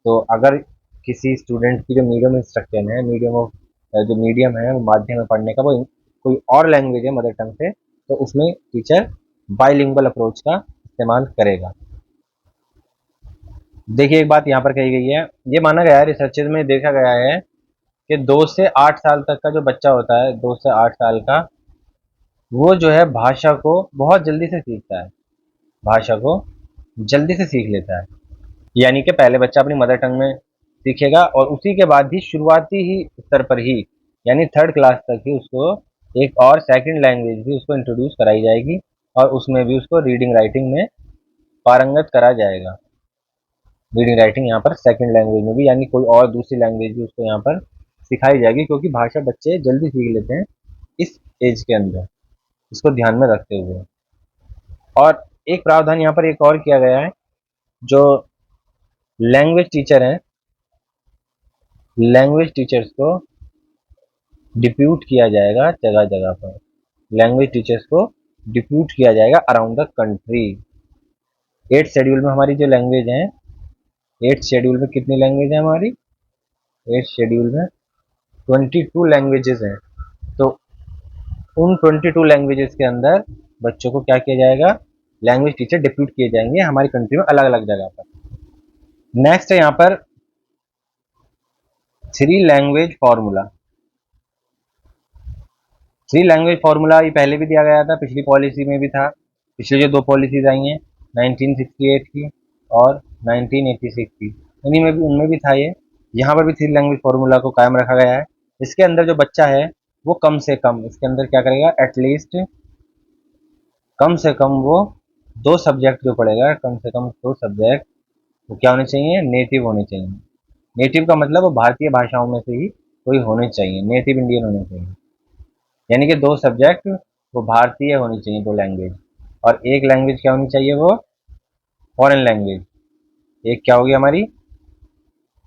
तो अगर किसी स्टूडेंट की जो मीडियम इंस्ट्रक्शन है, मीडियम ऑफ जो मीडियम है, वो माध्यम में पढ़ने का, वो कोई और लैंग्वेज है मदर टंग से, तो उसमें टीचर बाइलिंगुअल अप्रोच का इस्तेमाल करेगा। देखिए एक बात यहाँ पर कही गई है, ये माना गया है, रिसर्चेज में देखा गया है कि 2 से 8 साल तक का जो बच्चा होता है, 2 से 8 साल का, वो जो है भाषा को बहुत जल्दी से सीखता है, भाषा को जल्दी से सीख लेता है। यानी कि पहले बच्चा अपनी मदर टंग में सीखेगा और उसी के बाद ही शुरुआती ही स्तर पर ही, यानी 3rd क्लास तक ही उसको एक और सेकंड लैंग्वेज भी उसको इंट्रोड्यूस कराई जाएगी और उसमें भी उसको रीडिंग राइटिंग में पारंगत करा जाएगा। रीडिंग राइटिंग यहाँ पर सेकंड लैंग्वेज में भी, यानी कोई और दूसरी लैंग्वेज भी उसको यहाँ पर सिखाई जाएगी, क्योंकि भाषा बच्चे जल्दी सीख लेते हैं इस एज के अंदर, इसको ध्यान में रखते हुए। और एक प्रावधान यहाँ पर एक और किया गया है, जो लैंग्वेज टीचर हैं, लैंग्वेज टीचर्स को डिप्यूट किया जाएगा जगह जगह पर, लैंग्वेज टीचर्स को डिप्यूट किया जाएगा around the country. 8th schedule में हमारी जो लैंग्वेज है, 8th शेड्यूल में कितनी लैंग्वेज है हमारी? 8th शेड्यूल में 22 लैंग्वेजेस हैं। तो उन 22 लैंग्वेजेस के अंदर बच्चों को क्या किया जाएगा? लैंग्वेज टीचर डिप्यूट किए जाएंगे हमारी कंट्री में अलग अलग जगह पर। नेक्स्ट है यहाँ पर three language formula. Three language formula ये पहले भी दिया गया था, पिछली पॉलिसी में भी था। पिछली जो दो पॉलिसीज आई हैं 1968 की और 1986 की, उन्हीं में भी उनमें भी था ये। यहाँ पर भी थ्री लैंग्वेज फॉर्मूला को कायम रखा गया है। इसके अंदर जो बच्चा है वो कम से कम इसके अंदर क्या करेगा, एटलीस्ट कम से कम वो दो सब्जेक्ट जो पढ़ेगा, कम से कम दो सब्जेक्ट वो क्या होने चाहिए, नेटिव होने चाहिए। नेटिव का मतलब वो भारतीय भाषाओं में से ही कोई होने चाहिए, नेटिव इंडियन होने चाहिए। यानी कि दो सब्जेक्ट वो भारतीय होनी चाहिए, दो लैंग्वेज। और एक लैंग्वेज क्या होनी चाहिए, वो फॉरेन लैंग्वेज। एक क्या होगी हमारी,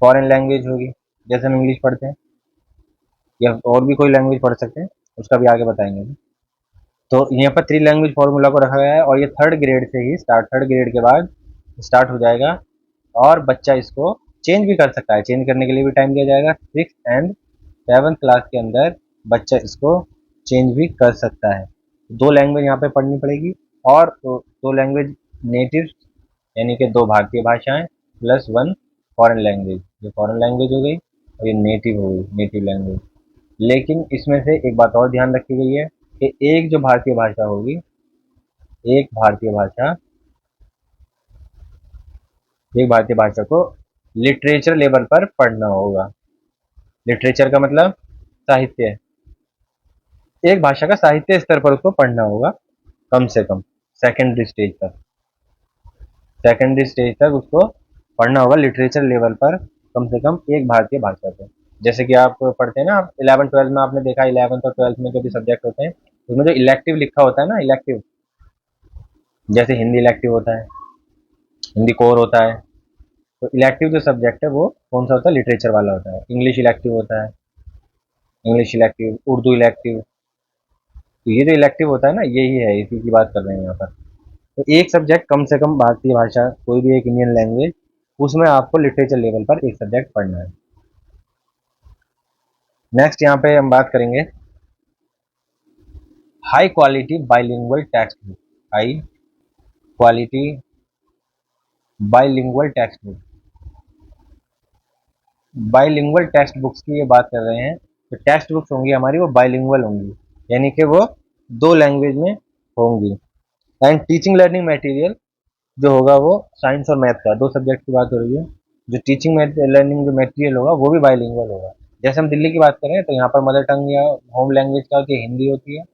फॉरेन लैंग्वेज होगी, जैसे हम इंग्लिश पढ़ते हैं या और भी कोई लैंग्वेज पढ़ सकते हैं, उसका भी आगे बताएंगे। तो यहाँ पर थ्री लैंग्वेज फॉर्मूला को रखा गया है और ये थर्ड ग्रेड से ही स्टार्ट, थर्ड ग्रेड के बाद स्टार्ट हो जाएगा। और बच्चा इसको चेंज भी कर सकता है, चेंज करने के लिए भी टाइम दिया जाएगा। 6th एंड 7th क्लास के अंदर बच्चा इसको चेंज भी कर सकता है। दो लैंग्वेज यहाँ पे पढ़नी पड़ेगी और दो लैंग्वेज नेटिव, यानी कि दो भारतीय भाषाएं प्लस वन फॉरेन लैंग्वेज। ये फॉरेन लैंग्वेज हो गई और ये नेटिव हो गई, नेटिव लैंग्वेज। लेकिन इसमें से एक बात और ध्यान रखी गई है कि एक जो भारतीय भाषा होगी, एक भारतीय भाषा, एक भारतीय भाषा को लिटरेचर लेवल पर पढ़ना होगा। लिटरेचर का मतलब साहित्य, एक भाषा का साहित्य स्तर पर उसको पढ़ना होगा कम से कम सेकेंडरी स्टेज तक, सेकेंडरी स्टेज तक उसको पढ़ना होगा लिटरेचर लेवल पर कम से कम एक भारतीय भाषा को। जैसे कि आप पढ़ते हैं ना, आप 11th 12th में आपने देखा, 11th और 12th में जो भी सब्जेक्ट होते हैं उसमें जो इलेक्टिव लिखा होता है ना, इलेक्टिव, जैसे हिंदी इलेक्टिव होता है, हिंदी कोर होता है। तो इलेक्टिव जो सब्जेक्ट है वो कौन सा होता है, लिटरेचर वाला होता है। इंग्लिश इलेक्टिव होता है, इंग्लिश इलेक्टिव, उर्दू इलेक्टिव। तो ये जो इलेक्टिव होता है ना, यही है, इसी की बात कर रहे हैं यहाँ पर। तो एक सब्जेक्ट कम से कम भारतीय भाषा, कोई भी एक इंडियन लैंग्वेज, उसमें आपको लिटरेचर लेवल पर एक सब्जेक्ट पढ़ना है। नेक्स्ट यहाँ पे हम बात करेंगे high quality bilingual text book. High quality bilingual text book, bilingual text books की ये बात कर रहे हैं। तो टेक्स्ट बुक्स होंगी हमारी वो बाइलिंगुअल होंगी, यानी कि वो दो लैंग्वेज में होंगी। एंड टीचिंग लर्निंग मटेरियल जो होगा वो साइंस और मैथ का, दो सब्जेक्ट की बात हो रही है। जो टीचिंग लर्निंग जो मटेरियल होगा वो भी बाइलिंगुअल होगा। जैसे हम दिल्ली की बात करें तो यहाँ पर मदर टंग या होम लैंग्वेज क्या होती है, हिंदी होती है,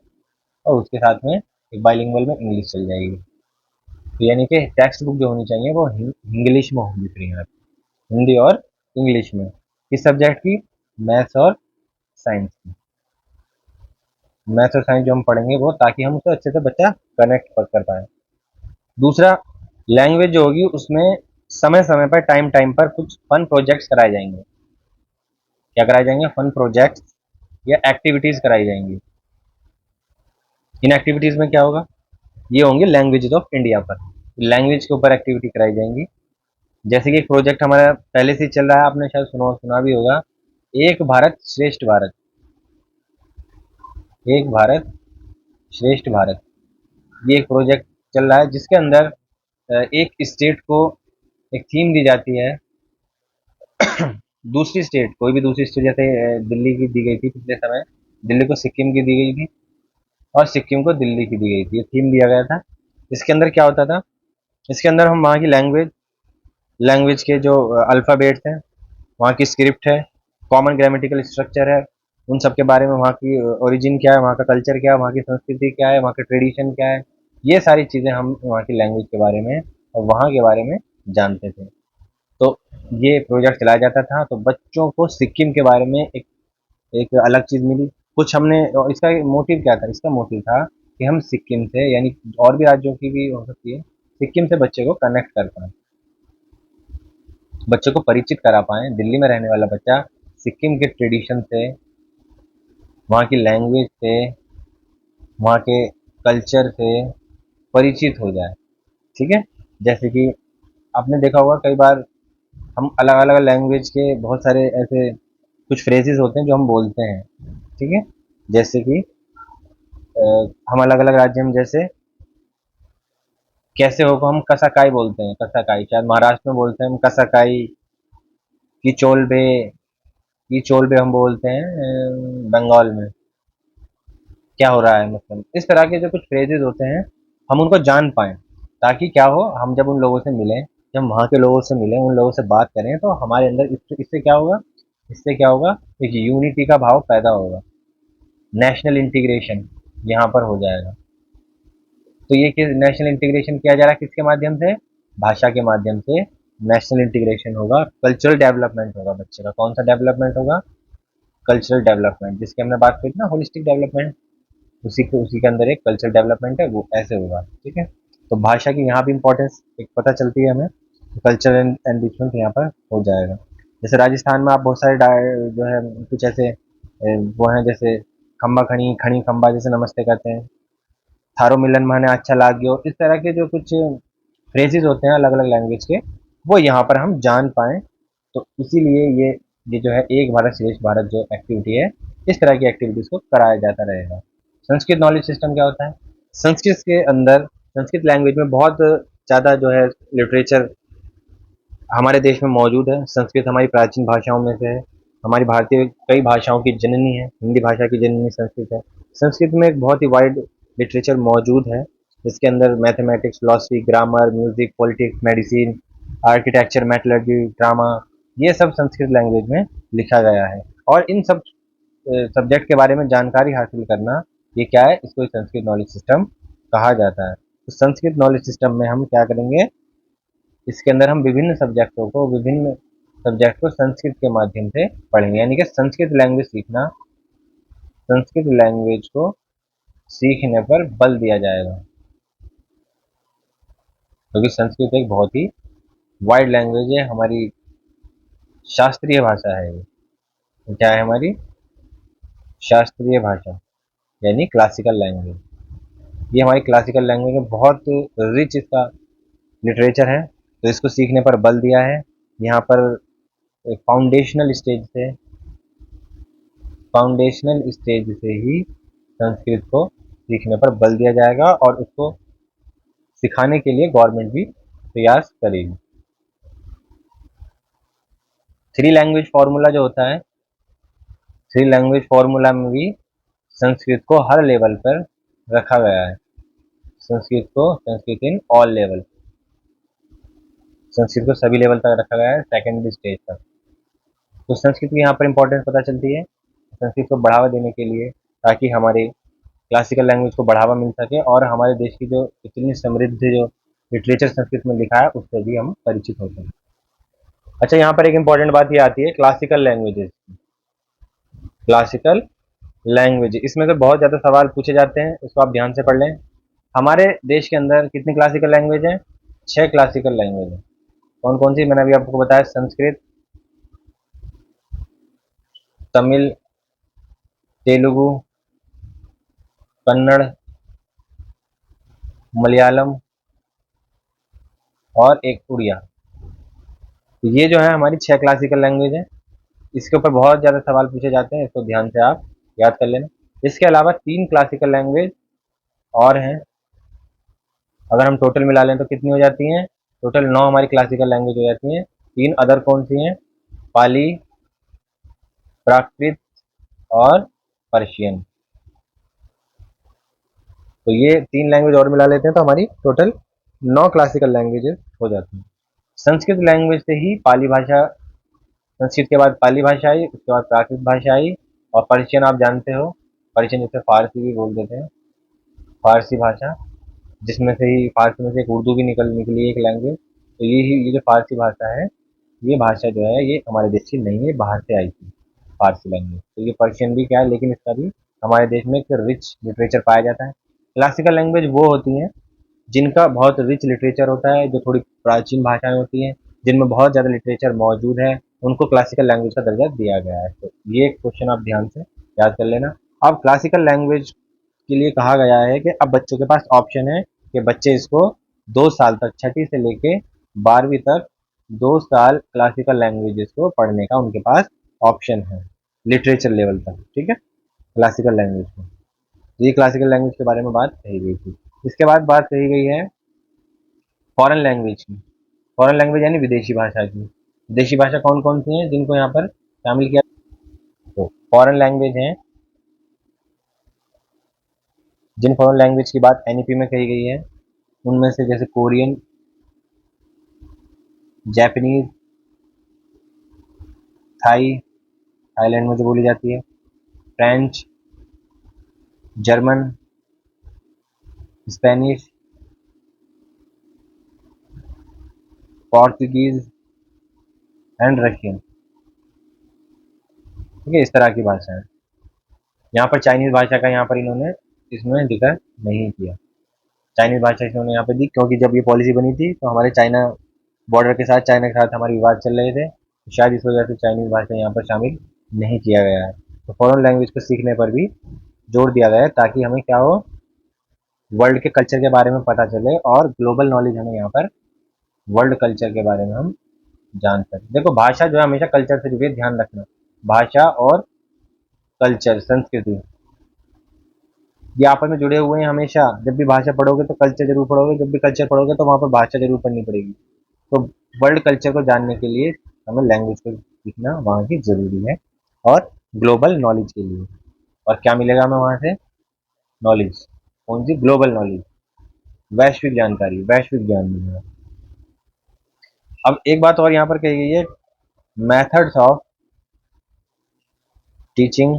और उसके साथ में एक बाइलिंगुअल में इंग्लिश चल जाएगी। तो यानी कि टेक्स्ट बुक जो होनी चाहिए वो इंग्लिश में होगी फ्री, यहाँ हिंदी और इंग्लिश में। किस सब्जेक्ट की, मैथ्स और साइंस की। मैथ्स और साइंस जो हम पढ़ेंगे वो, ताकि हम उससे अच्छे से बच्चा कनेक्ट कर पाए। दूसरा, लैंग्वेज जो होगी उसमें समय समय पर, टाइम टाइम पर कुछ फन प्रोजेक्ट्स कराए जाएंगे। क्या कराए जाएंगे, फन प्रोजेक्ट्स या एक्टिविटीज कराई जाएंगी। इन एक्टिविटीज में क्या होगा, ये होंगे लैंग्वेजेस ऑफ इंडिया पर, लैंग्वेज के ऊपर एक्टिविटी कराई जाएंगी। जैसे कि एक प्रोजेक्ट हमारा पहले से चल रहा है, आपने शायद सुना भी होगा, एक भारत श्रेष्ठ भारत। एक भारत श्रेष्ठ भारत, ये एक प्रोजेक्ट चल रहा है जिसके अंदर एक स्टेट को एक थीम दी जाती है। दूसरी स्टेट, कोई भी दूसरी स्टेट, जैसे दिल्ली की दी गई थी पिछले समय, दिल्ली को सिक्किम की दी गई थी और सिक्किम को दिल्ली की दी गई थी, ये थीम दिया गया था। इसके अंदर क्या होता था, इसके अंदर हम वहाँ की लैंग्वेज, लैंग्वेज के जो अल्फ़ाबेट्स हैं, वहाँ की स्क्रिप्ट है, कॉमन ग्रामेटिकल स्ट्रक्चर है, उन सब के बारे में, वहाँ की ओरिजिन क्या है, वहाँ का कल्चर क्या है, वहाँ की संस्कृति क्या है, वहाँ का ट्रेडिशन क्या है, ये सारी चीज़ें हम वहाँ की लैंग्वेज के बारे में और वहाँ के बारे में जानते थे। तो ये प्रोजेक्ट चलाया जाता था, तो बच्चों को सिक्किम के बारे में एक एक अलग चीज़ मिली। कुछ हमने, और इसका मोटिव क्या था, इसका मोटिव था कि हम सिक्किम से, यानी और भी राज्यों की भी हो सकती है, सिक्किम से बच्चे को कनेक्ट कर पाएँ, बच्चे को परिचित करा पाएँ। दिल्ली में रहने वाला बच्चा सिक्किम के ट्रेडिशन से, वहाँ की लैंग्वेज से, वहाँ के कल्चर से परिचित हो जाए। ठीक है, जैसे कि आपने देखा होगा कई बार हम अलग अलग लैंग्वेज के बहुत सारे ऐसे कुछ फ्रेजेस होते हैं जो हम बोलते हैं। ठीक है, जैसे कि हम अलग अलग राज्य में, जैसे कैसे होगा, हम कसाकाई बोलते हैं, कसाकाई शायद महाराष्ट्र में बोलते हैं हम कसाकाई, की चोलबे, की चोलबे हम बोलते हैं बंगाल में। क्या हो रहा है, मतलब इस तरह के जो कुछ फ्रेजेस होते हैं हम उनको जान पाएँ, ताकि क्या हो, हम जब उन लोगों से मिलें, जब वहाँ के लोगों से मिलें, उन लोगों से बात करें, तो हमारे अंदर इससे क्या होगा, इससे क्या होगा, एक यूनिटी का भाव पैदा होगा, नेशनल इंटीग्रेशन यहाँ पर हो जाएगा। तो ये कि नेशनल इंटीग्रेशन किया जा रहा है किसके माध्यम से, भाषा के माध्यम से नेशनल इंटीग्रेशन होगा, कल्चरल डेवलपमेंट होगा बच्चे का। कौन सा डेवलपमेंट होगा, कल्चरल डेवलपमेंट, जिसकी हमने बात करी थी ना, होलिस्टिक डेवलपमेंट, उसी के अंदर एक कल्चर डेवलपमेंट है, वो ऐसे होगा। ठीक है, तो भाषा की यहाँ भी इम्पोर्टेंस एक पता चलती है हमें, कल्चर एंड एनरिचमेंट यहाँ पर हो जाएगा। जैसे राजस्थान में आप बहुत सारे जो है कुछ ऐसे वो हैं, जैसे खम्बा खड़ी खड़ी खम्बा जैसे नमस्ते कहते हैं, थारो मिलन माने अच्छा लाग्यो, इस तरह के जो कुछ फ्रेजेस होते हैं अलग अलग लैंग्वेज के, वो यहाँ पर हम जान पाएँ। तो इसीलिए ये जो है एक भारत श्रेष्ठ भारत जो एक्टिविटी है, इस तरह की एक्टिविटीज़ को कराया जाता रहेगा। संस्कृत नॉलेज सिस्टम क्या होता है, संस्कृत के अंदर, संस्कृत लैंग्वेज में बहुत ज़्यादा जो है लिटरेचर हमारे देश में मौजूद है। संस्कृत हमारी प्राचीन भाषाओं में से है, हमारी भारतीय कई भाषाओं की जननी है, हिंदी भाषा की जननी संस्कृत है। संस्कृत में एक बहुत ही वाइड लिटरेचर मौजूद है, जिसके अंदर mathematics, philosophy, grammar, music, politics, medicine, architecture, metallurgy, drama, ये सब संस्कृत लैंग्वेज में लिखा गया है। और इन सब सब्जेक्ट के बारे में जानकारी हासिल करना, ये क्या है, इसको संस्कृत नॉलेज सिस्टम कहा जाता है। तो संस्कृत नॉलेज सिस्टम में हम क्या करेंगे, इसके अंदर हम विभिन्न सब्जेक्ट को संस्कृत के माध्यम से पढ़ेंगे, यानी कि संस्कृत लैंग्वेज सीखना, संस्कृत लैंग्वेज को सीखने पर बल दिया जाएगा, क्योंकि संस्कृत एक बहुत ही वाइड लैंग्वेज है, हमारी शास्त्रीय भाषा है ये। क्या है हमारी शास्त्रीय भाषा, यानी क्लासिकल लैंग्वेज। ये हमारी क्लासिकल लैंग्वेज में बहुत रिच इसका लिटरेचर है, तो इसको सीखने पर बल दिया है। यहाँ पर फाउंडेशनल स्टेज से ही संस्कृत को सीखने पर बल दिया जाएगा, और उसको सिखाने के लिए गवर्नमेंट भी प्रयास करेगी। थ्री लैंग्वेज फार्मूला जो होता है, थ्री लैंग्वेज फार्मूला में भी संस्कृत को हर लेवल पर रखा गया है। Sanskrit in all level, Sanskrit को सभी लेवल तक रखा गया है, सेकेंडरी स्टेज तक। तो संस्कृत की यहाँ पर इंपॉर्टेंस पता चलती है, संस्कृत को बढ़ावा देने के लिए, ताकि हमारे क्लासिकल लैंग्वेज को बढ़ावा मिल सके, और हमारे देश की जो इतनी समृद्ध जो लिटरेचर संस्कृत में लिखा है उससे भी हम परिचित हो सकें। अच्छा, यहाँ पर एक इम्पॉर्टेंट बात ये आती है, क्लासिकल लैंग्वेजेस, क्लासिकल लैंग्वेज, इसमें से बहुत ज़्यादा सवाल पूछे जाते हैं, इसको आप ध्यान से पढ़ लें। हमारे देश के अंदर कितनी क्लासिकल लैंग्वेज है, 6 क्लासिकल लैंग्वेज है। कौन कौन सी, मैंने अभी आपको बताया, संस्कृत, तमिल, तेलुगु, कन्नड़, मलयालम, और एक उड़िया। तो ये जो है हमारी 6 क्लासिकल लैंग्वेज है। इसके ऊपर बहुत ज़्यादा सवाल पूछे जाते हैं, इसको ध्यान से आप याद कर लेना। इसके अलावा 3 क्लासिकल लैंग्वेज और हैं, अगर हम टोटल मिला लें तो कितनी हो जाती हैं, टोटल 9 हमारी क्लासिकल लैंग्वेज हो जाती हैं। 3 अदर कौन सी हैं, पाली, प्राकृत और पर्शियन। तो ये 3 लैंग्वेज और मिला लेते हैं तो हमारी टोटल 9 क्लासिकल लैंग्वेजेस हो जाती हैं। संस्कृत लैंग्वेज से ही पाली भाषा, संस्कृत के बाद पाली भाषा आई, उसके बाद प्राकृत भाषा आई, और पर्शियन आप जानते हो, पर्शियन जिसे फारसी भी बोल देते हैं, फारसी भाषा, जिसमें से ही फारसी में से एक उर्दू भी निकली एक लैंग्वेज। तो ये जो फारसी भाषा है, ये भाषा जो है ये हमारे देश की नहीं है, बाहर से आई थी फारसी लैंग्वेज। तो ये पर्शियन भी क्या है, लेकिन इसका भी हमारे देश में एक रिच लिटरेचर पाया जाता है। क्लासिकल लैंग्वेज वो होती हैं जिनका बहुत रिच लिटरेचर होता है, जो थोड़ी प्राचीन भाषाएं होती हैं, जिनमें बहुत ज़्यादा लिटरेचर मौजूद है, उनको क्लासिकल लैंग्वेज का दर्जा दिया गया है। तो ये क्वेश्चन आप ध्यान से याद कर लेना। अब क्लासिकल लैंग्वेज के लिए कहा गया है कि अब बच्चों के पास ऑप्शन है कि बच्चे इसको 2 साल तक, छठी से लेके 12वीं तक 2 साल क्लासिकल लैंग्वेजेस को पढ़ने का उनके पास ऑप्शन है, लिटरेचर लेवल तक। ठीक है, क्लासिकल लैंग्वेज को, ये क्लासिकल लैंग्वेज के बारे में बात कही गई थी। इसके बाद बात कही गई है फॉरेन लैंग्वेज की, फॉरेन लैंग्वेज यानी विदेशी भाषा की। विदेशी भाषा कौन कौन सी हैं जिनको यहाँ पर शामिल किया? तो फॉरेन लैंग्वेज हैं, जिन फॉरेन लैंग्वेज की बात एनईपी में कही गई है उनमें से जैसे कोरियन, जापानीज, थाई, थाईलैंड में जो बोली जाती है, French, German, Spanish, Portuguese and Russian. ठीक है, इस तरह की भाषा है। यहाँ पर चाइनीज भाषा का यहाँ पर इन्होंने इसमें जिक्र नहीं किया। चाइनीज भाषा इन्होंने यहाँ पे दी क्योंकि जब ये पॉलिसी बनी थी तो हमारे चाइना बॉर्डर के साथ, चाइना के साथ हमारे विवाद चल रहे थे, तो शायद इस वजह से चाइनीज भाषा यहाँ पर शामिल नहीं किया गया है। तो फॉरेन लैंग्वेज को सीखने पर भी जोर दिया गया है ताकि हमें क्या हो, वर्ल्ड के कल्चर के बारे में पता चले और ग्लोबल नॉलेज हमें यहाँ पर वर्ल्ड कल्चर के बारे में हम जान सकें। देखो भाषा जो है हमेशा कल्चर से जुड़ी है, ध्यान रखना। भाषा और कल्चर, संस्कृति, ये आपस में जुड़े हुए हैं हमेशा। जब भी भाषा पढ़ोगे तो कल्चर जरूर पढ़ोगे, जब भी कल्चर पढ़ोगे तो वहाँ पर भाषा जरूर पढ़नी पड़ेगी। तो वर्ल्ड कल्चर को जानने के लिए हमें लैंग्वेज को सीखना वहाँ की जरूरी है, और ग्लोबल नॉलेज के लिए। और क्या मिलेगा हमें वहाँ से? नॉलेज। कौन सी? ग्लोबल नॉलेज, वैश्विक जानकारी, वैश्विक ज्ञान मिलेगा। अब एक बात और यहाँ पर कही गई है, methods of teaching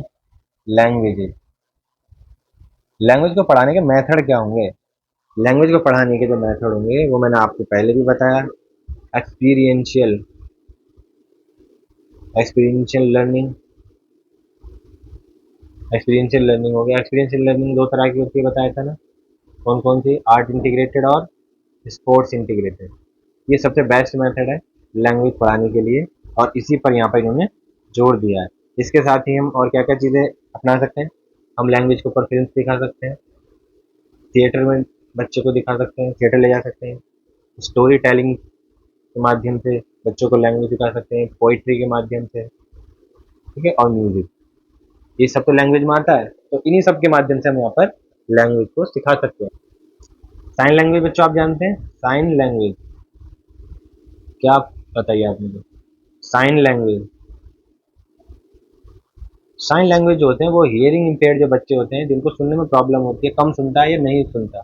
languages. Language को पढ़ाने के मेथड क्या होंगे? लैंग्वेज को पढ़ाने के जो मेथड होंगे वो मैंने आपको पहले भी बताया। Experiential, experiential learning, experiential learning हो गया। एक्सपीरियंशियल लर्निंग दो तरह की होती है, बताया था ना, कौन कौन सी? आर्ट इंटीग्रेटेड और स्पोर्ट्स इंटीग्रेटेड। ये सबसे बेस्ट मेथड है लैंग्वेज पढ़ाने के लिए, और इसी पर यहाँ पर इन्होंने जोर दिया है। इसके साथ ही हम और क्या क्या चीज़ें अपना सकते हैं? हम लैंग्वेज के ऊपर फिल्म दिखा सकते हैं, थिएटर में बच्चे को दिखा सकते हैं, थिएटर ले जा सकते हैं, स्टोरी टेलिंग के माध्यम से बच्चों को लैंग्वेज सिखा सकते हैं, पोइट्री के माध्यम से, ठीक है, और म्यूजिक। ये सब तो लैंग्वेज में आता है, तो इन्हीं सब के माध्यम से हम यहाँ पर लैंग्वेज को सिखा सकते हैं। साइन लैंग्वेज बच्चों आप जानते हैं? साइन लैंग्वेज क्या, बताइए आप मुझे। साइन लैंग्वेज, साइन लैंग्वेज जो होते हैं वो हियरिंग इम्पेयर्ड जो बच्चे होते हैं, जिनको सुनने में प्रॉब्लम होती है, कम सुनता है या नहीं सुनता,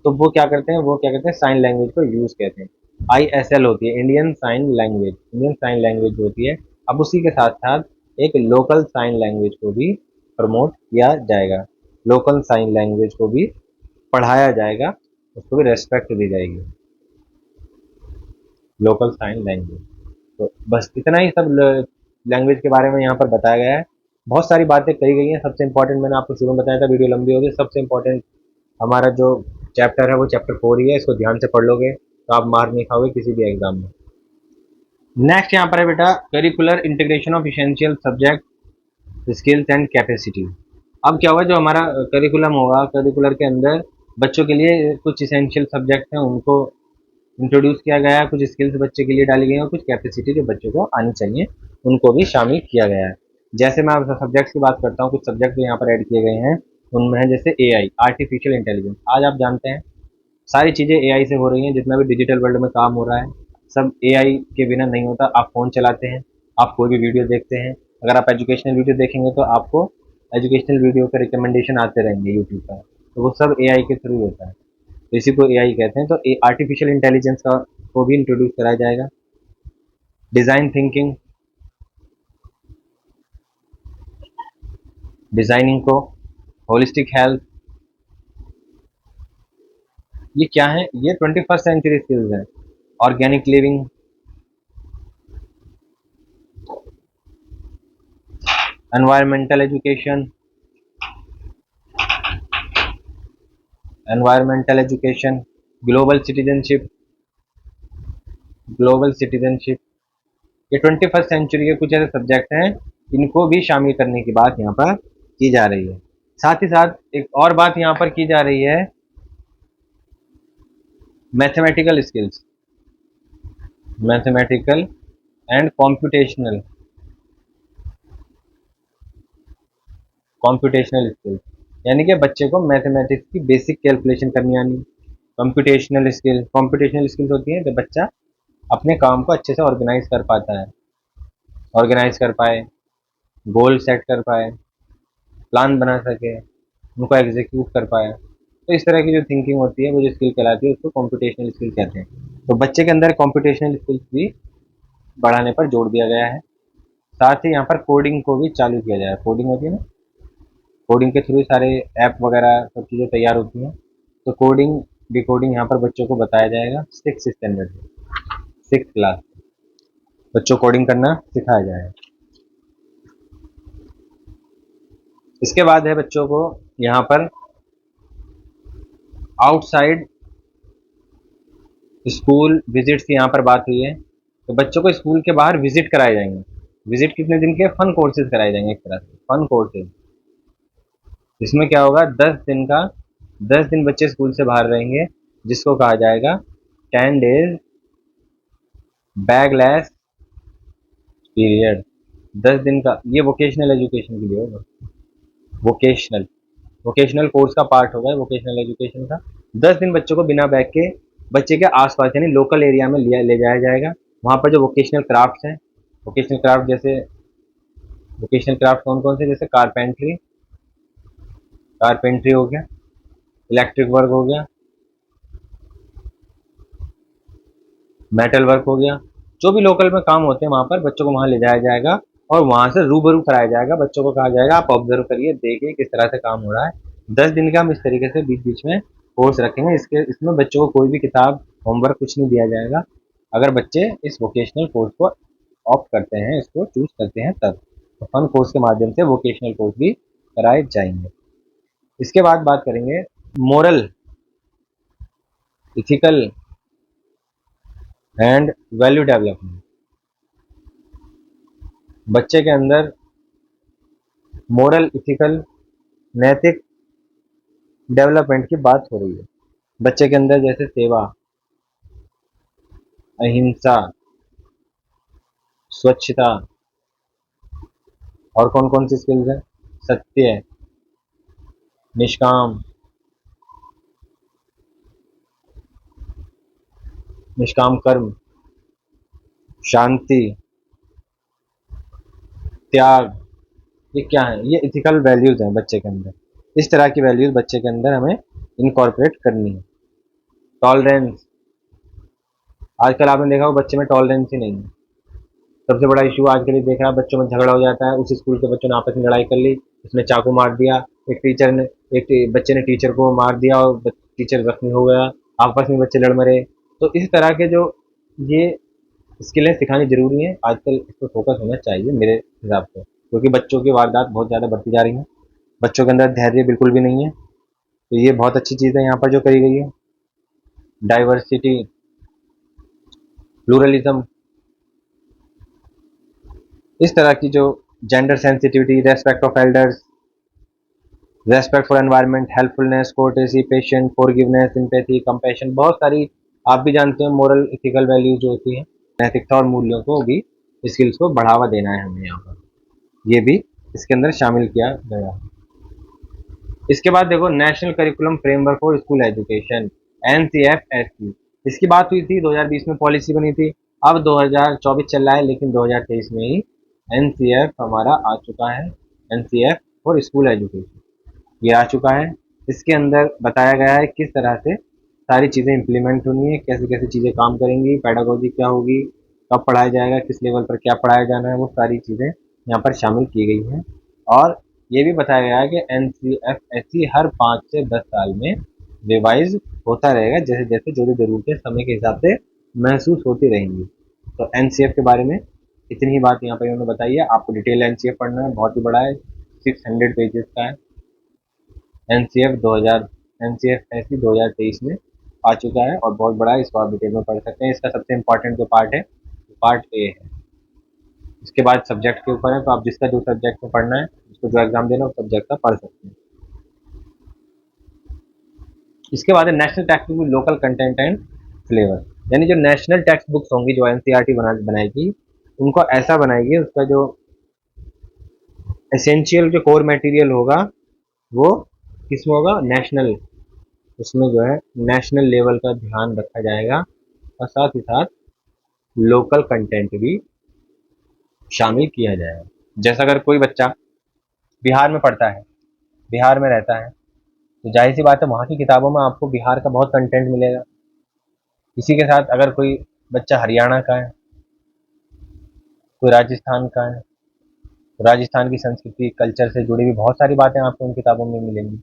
तो वो क्या करते हैं, वो क्या करते हैं, साइन लैंग्वेज को यूज़ कहते हैं। ISL होती है, Indian sign language, Indian sign language जो होती है। अब उसी के साथ साथ एक लोकल साइन लैंग्वेज को भी प्रमोट किया जाएगा, लोकल साइन लैंग्वेज को भी पढ़ाया जाएगा, उसको भी रेस्पेक्ट दी जाएगी, लोकल साइन लैंग्वेज। तो बस इतना ही सब लैंग्वेज के बारे में यहाँ पर बताया गया है। बहुत सारी बातें कही गई हैं, सबसे इंपॉर्टेंट मैंने आपको शुरू में बताया था, वीडियो लंबी होगी। सबसे इंपॉर्टेंट हमारा जो चैप्टर है वो चैप्टर 4 ही है, इसको ध्यान से पढ़ लोगे तो आप मार्क नहीं खाओगे किसी भी एग्जाम में। नेक्स्ट यहाँ पर है बेटा, curricular integration of essential subject skills and capacity. अब क्या होगा, जो हमारा करिकुलम होगा, करिकुलर के अंदर बच्चों के लिए कुछ इसेंशियल सब्जेक्ट हैं उनको इंट्रोड्यूस किया गया है, कुछ स्किल्स बच्चे के लिए डाली गई हैं, और कुछ कैपेसिटी जो बच्चों को आनी चाहिए उनको भी शामिल किया गया है। जैसे मैं सब्जेक्ट्स की बात करता हूँ, कुछ सब्जेक्ट जो यहाँ पर ऐड किए गए हैं उनमें है जैसे AI, आर्टिफिशियल इंटेलिजेंस। आज आप जानते हैं सारी चीज़ें AI से हो रही हैं, जितना भी डिजिटल वर्ल्ड में काम हो रहा है सब AI के बिना नहीं होता। आप फ़ोन चलाते हैं, आप कोई भी वीडियो देखते हैं, अगर आप एजुकेशनल वीडियो देखेंगे तो आपको एजुकेशनल वीडियो के रिकमेंडेशन आते रहेंगे यूट्यूब पर, तो वो सब AI के थ्रू होता है, तो इसी को AI कहते हैं। तो आर्टिफिशियल इंटेलिजेंस का को भी इंट्रोड्यूस कराया जाएगा। डिज़ाइन थिंकिंग, डिज़ाइनिंग को, होलिस्टिक हेल्थ, ये क्या है? ये 21st सेंचुरी स्किल्स हैं। Organic living, environmental education, environmental education, global citizenship, global citizenship. ये 21st सेंचुरी के कुछ ऐसे सब्जेक्ट हैं इनको भी शामिल करने की बात यहाँ पर की जा रही है। साथ ही साथ एक और बात यहाँ पर की जा रही है, mathematical skills, mathematical and computational, computational skills, यानी कि बच्चे को मैथमेटिक्स की बेसिक कैलकुलेशन करनी आनी, कंप्यूटेशनल स्किल्स होती हैं जब बच्चा अपने काम को अच्छे से ऑर्गेनाइज कर पाता है, ऑर्गेनाइज कर पाए, गोल सेट कर पाए, प्लान बना सके, उनको एग्जीक्यूट कर पाए। तो इस तरह की जो थिंकिंग होती है, वो जो स्किल कहलाती है, उसको कंप्यूटेशनल स्किल कहते हैं। तो बच्चे के अंदर कंप्यूटेशनल स्किल्स भी बढ़ाने पर जोर दिया गया है। साथ ही यहाँ पर कोडिंग को भी चालू किया जाए। कोडिंग होती है ना, कोडिंग के थ्रू सारे ऐप वगैरह सब चीज़ें तैयार होती हैं। तो कोडिंग डिकोडिंग यहाँ पर बच्चों को बताया जाएगा 6th स्टैंडर्ड में, 6th क्लास बच्चों को कोडिंग करना सिखाया जाएगा। इसके बाद है बच्चों को यहाँ पर आउटसाइड स्कूल विजिट्स की यहाँ पर बात हुई है। तो बच्चों को स्कूल के बाहर विजिट कराए जाएंगे। विजिट कितने दिन के? फन कोर्सेज कराए जाएंगे, एक तरह से फन कोर्सेज। इसमें क्या होगा, 10 दिन बच्चे स्कूल से बाहर रहेंगे, जिसको कहा जाएगा 10 days बैगलेस पीरियड। 10 दिन का ये वोकेशनल एजुकेशन के लिए होगा। वोकेशनल वोकेशनल कोर्स का पार्ट होगा वोकेशनल एजुकेशन का। 10 दिन बच्चों को बिना बैग के बच्चे के आसपास यानी लोकल एरिया में ले जाया जाएगा। वहाँ पर जो वोकेशनल क्राफ्ट्स हैं, वोकेशनल क्राफ्ट जैसे वोकेशनल क्राफ्ट कौन कौन से, जैसे कारपेंट्री हो गया, इलेक्ट्रिक वर्क हो गया, मेटल वर्क हो गया। जो भी लोकल में काम होते हैं वहाँ पर बच्चों को वहाँ ले जाया जाएगा और वहाँ से रूबरू कराया जाएगा। बच्चों को कहा जाएगा आप ऑब्जर्व करिए, देखिए किस तरह से काम हो रहा है। 10 दिन का हम इस तरीके से बीच बीच में कोर्स रखेंगे। इसमें बच्चों को कोई भी किताब, होमवर्क कुछ नहीं दिया जाएगा। अगर बच्चे इस वोकेशनल कोर्स को ऑप्ट करते हैं, इसको चूज करते हैं, तब तो फन कोर्स के माध्यम से वोकेशनल कोर्स भी कराए जाएंगे। इसके बाद बात करेंगे moral, ethical and value development. बच्चे के अंदर मोरल, इथिकल, नैतिक डेवलपमेंट की बात हो रही है। बच्चे के अंदर जैसे सेवा, अहिंसा, स्वच्छता और कौन कौन सी स्किल्स हैं, सत्य, निष्काम, निष्काम कर्म, शांति, त्याग, ये क्या है? ये इथिकल वैल्यूज हैं बच्चे के अंदर। इस तरह की वैल्यूज बच्चे के अंदर हमें इनकॉर्पोरेट करनी है। टॉलरेंस, आजकल आपने देखा हो बच्चे में टॉलरेंस ही नहीं है। सबसे बड़ा इशू आजकल ये देख रहा है, बच्चों में झगड़ा हो जाता है। उस स्कूल के बच्चों ने आपस में लड़ाई कर ली, उसने चाकू मार दिया, एक बच्चे ने टीचर को मार दिया और टीचर जख्मी हो गया, आपस में बच्चे लड़ मरे। तो इस तरह के जो ये स्किलें सिखानी जरूरी है, आजकल इस पर फोकस होना चाहिए मेरे हिसाब से, क्योंकि बच्चों की वारदात बहुत ज़्यादा बढ़ती जा रही हैं। बच्चों के अंदर धैर्य बिल्कुल भी नहीं है। तो ये बहुत अच्छी चीज़ है यहाँ पर जो करी गई है। डाइवर्सिटी, प्लूरलिज्म, इस तरह की जो gender sensitivity, respect of elders, respect for environment, helpfulness, courtesy, patient, forgiveness, sympathy, compassion, बहुत सारी आप भी जानते हैं मोरल इथिकल वैल्यूज जो होती हैं, नैतिकता और मूल्यों को भी, स्किल्स को बढ़ावा देना है हमें यहाँ पर। ये भी इसके अंदर शामिल किया गया है। इसके बाद देखो national curriculum framework for school education, NCFSE। इसकी बात हुई थी 2020 में, पॉलिसी बनी थी। अब 2024 चल रहा है, लेकिन 2023 में ही NCF हमारा आ चुका है। NCF फॉर स्कूल एजुकेशन ये आ चुका है। इसके अंदर बताया गया है किस तरह से सारी चीज़ें इम्प्लीमेंट होनी है, कैसे कैसे चीज़ें काम करेंगी, पेडागोजी क्या होगी, कब पढ़ाया जाएगा, किस लेवल पर क्या पढ़ाया जाना है, वो सारी चीज़ें यहाँ पर शामिल की गई हैं। और ये भी बताया गया है कि NCFSE हर 5 से 10 साल में रिवाइज होता रहेगा, जैसे जैसे जो ज़रूरतें समय के हिसाब से महसूस होती रहेंगी। तो NCF के बारे में इतनी ही बात यहाँ पर इन्होंने बताई है। आपको डिटेल NCF पढ़ना है, बहुत ही बड़ा है, 600 पेजेस का है। NCFSE 2023 में आ चुका है और बहुत बड़ा है, इसको आप डिटेल में पढ़ सकते हैं। इसका सबसे इम्पोर्टेंट जो पार्ट है, पार्ट A है। इसके बाद सब्जेक्ट के ऊपर है, तो आप जिसका जो सब्जेक्ट में पढ़ना है, उसको जो एग्जाम देना है उस सब्जेक्ट का पढ़ सकते हैं। इसके बाद है national text book local content and flavour, यानी जो नेशनल टेक्स्ट बुक्स होंगी जो NCERT बनाएगी, उनको ऐसा बनाएगी, उसका जो एसेंशियल जो कोर मटेरियल होगा वो किसमें होगा, नेशनल उसमें जो है नेशनल लेवल का ध्यान रखा जाएगा और साथ ही साथ लोकल कंटेंट भी शामिल किया जाएगा। जैसा अगर कोई बच्चा बिहार में पढ़ता है, बिहार में रहता है, तो जाहिर सी बात है वहाँ की किताबों में आपको बिहार का बहुत कंटेंट मिलेगा। इसी के साथ अगर कोई बच्चा हरियाणा का है, कोई राजस्थान का है, तो राजस्थान की संस्कृति कल्चर से जुड़ी हुई बहुत सारी बातें आपको उन किताबों में मिलेंगी।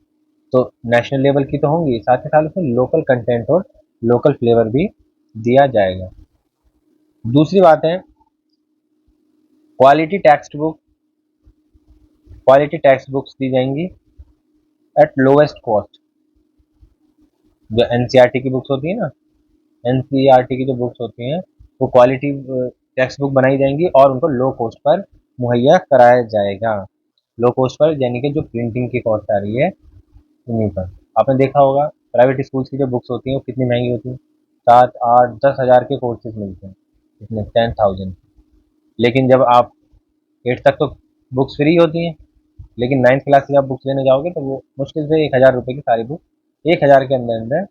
तो नेशनल लेवल की तो होंगी, साथ ही साथ उसमें लोकल कंटेंट और लोकल फ्लेवर भी दिया जाएगा। दूसरी बात है quality textbook, quality textbooks दी जाएंगी एट लोएस्ट कॉस्ट। जो एनसीईआरटी की बुक्स होती है ना, एनसीईआरटी की जो बुक्स होती हैं वो क्वालिटी टेक्स्ट बुक बनाई जाएंगी और उनको लो कॉस्ट पर मुहैया कराया जाएगा। लो कॉस्ट पर यानी कि जो प्रिंटिंग की कॉस्ट आ रही है उन्हीं पर। आपने देखा होगा प्राइवेट स्कूल्स की जो बुक्स होती हैं वो कितनी महंगी होती हैं, 7, 8, 10 हज़ार के कोर्सेज मिलते हैं, इसमें 10,000। लेकिन जब आप 8 तक तो बुक्स फ्री होती हैं, लेकिन 9th क्लास से जब बुक्स लेने जाओगे तो वो मुश्किल से 1,000 रुपये की सारी बुक 1,000 के अंदर अंदर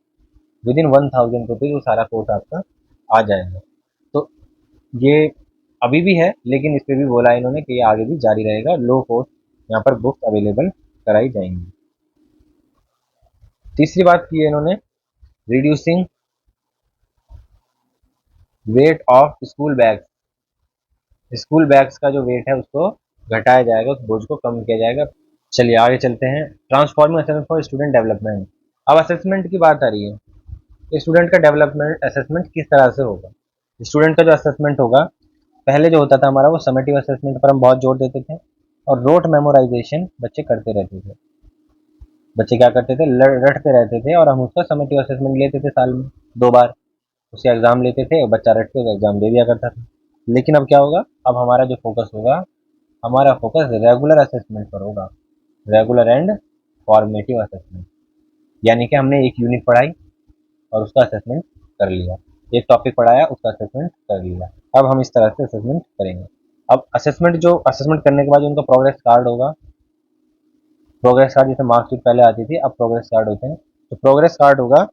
विद इन 1,000 रुपीज़ वो सारा कोर्स आपका आ जाएगा। तो ये अभी भी है, लेकिन इस पर भी बोला है इन्होंने कि ये आगे भी जारी रहेगा, लो कॉस्ट यहाँ पर बुक्स अवेलेबल कराई जाएंगी। तीसरी बात की है इन्होंने reducing weight of school bags. School bags का जो वेट है उसको घटाया जाएगा, उस बोझ को कम किया जाएगा। चलिए आगे चलते हैं, transforming assessment for student development. अब असेसमेंट की बात आ रही है, स्टूडेंट का डेवलपमेंट असेसमेंट किस तरह से होगा। स्टूडेंट का जो असेसमेंट होगा, पहले जो होता था हमारा वो समेटिव असेसमेंट पर हम बहुत जोर देते थे और रोट मेमोराइजेशन बच्चे करते रहते थे। बच्चे क्या करते थे, रटते रहते थे और हम उसका समेटिव असेसमेंट लेते थे साल में 2 बार, उसके एग्जाम लेते थे और बच्चा रट के एग्जाम दे दिया करता था। लेकिन अब क्या होगा, अब हमारा जो फोकस होगा, हमारा फोकस रेगुलर असेसमेंट पर होगा, रेगुलर एंड फॉर्मेटिव असेसमेंट। यानी कि हमने एक यूनिट पढ़ाई और उसका असेसमेंट कर लिया, एक टॉपिक पढ़ाया उसका असेसमेंट कर लिया। अब हम इस तरह से असेसमेंट करेंगे। अब असेसमेंट करने के बाद जो उनका प्रोग्रेस कार्ड होगा, प्रोग्रेस कार्ड जैसे मार्कशीट पहले आती थी अब प्रोग्रेस कार्ड होते हैं, तो प्रोग्रेस कार्ड होगा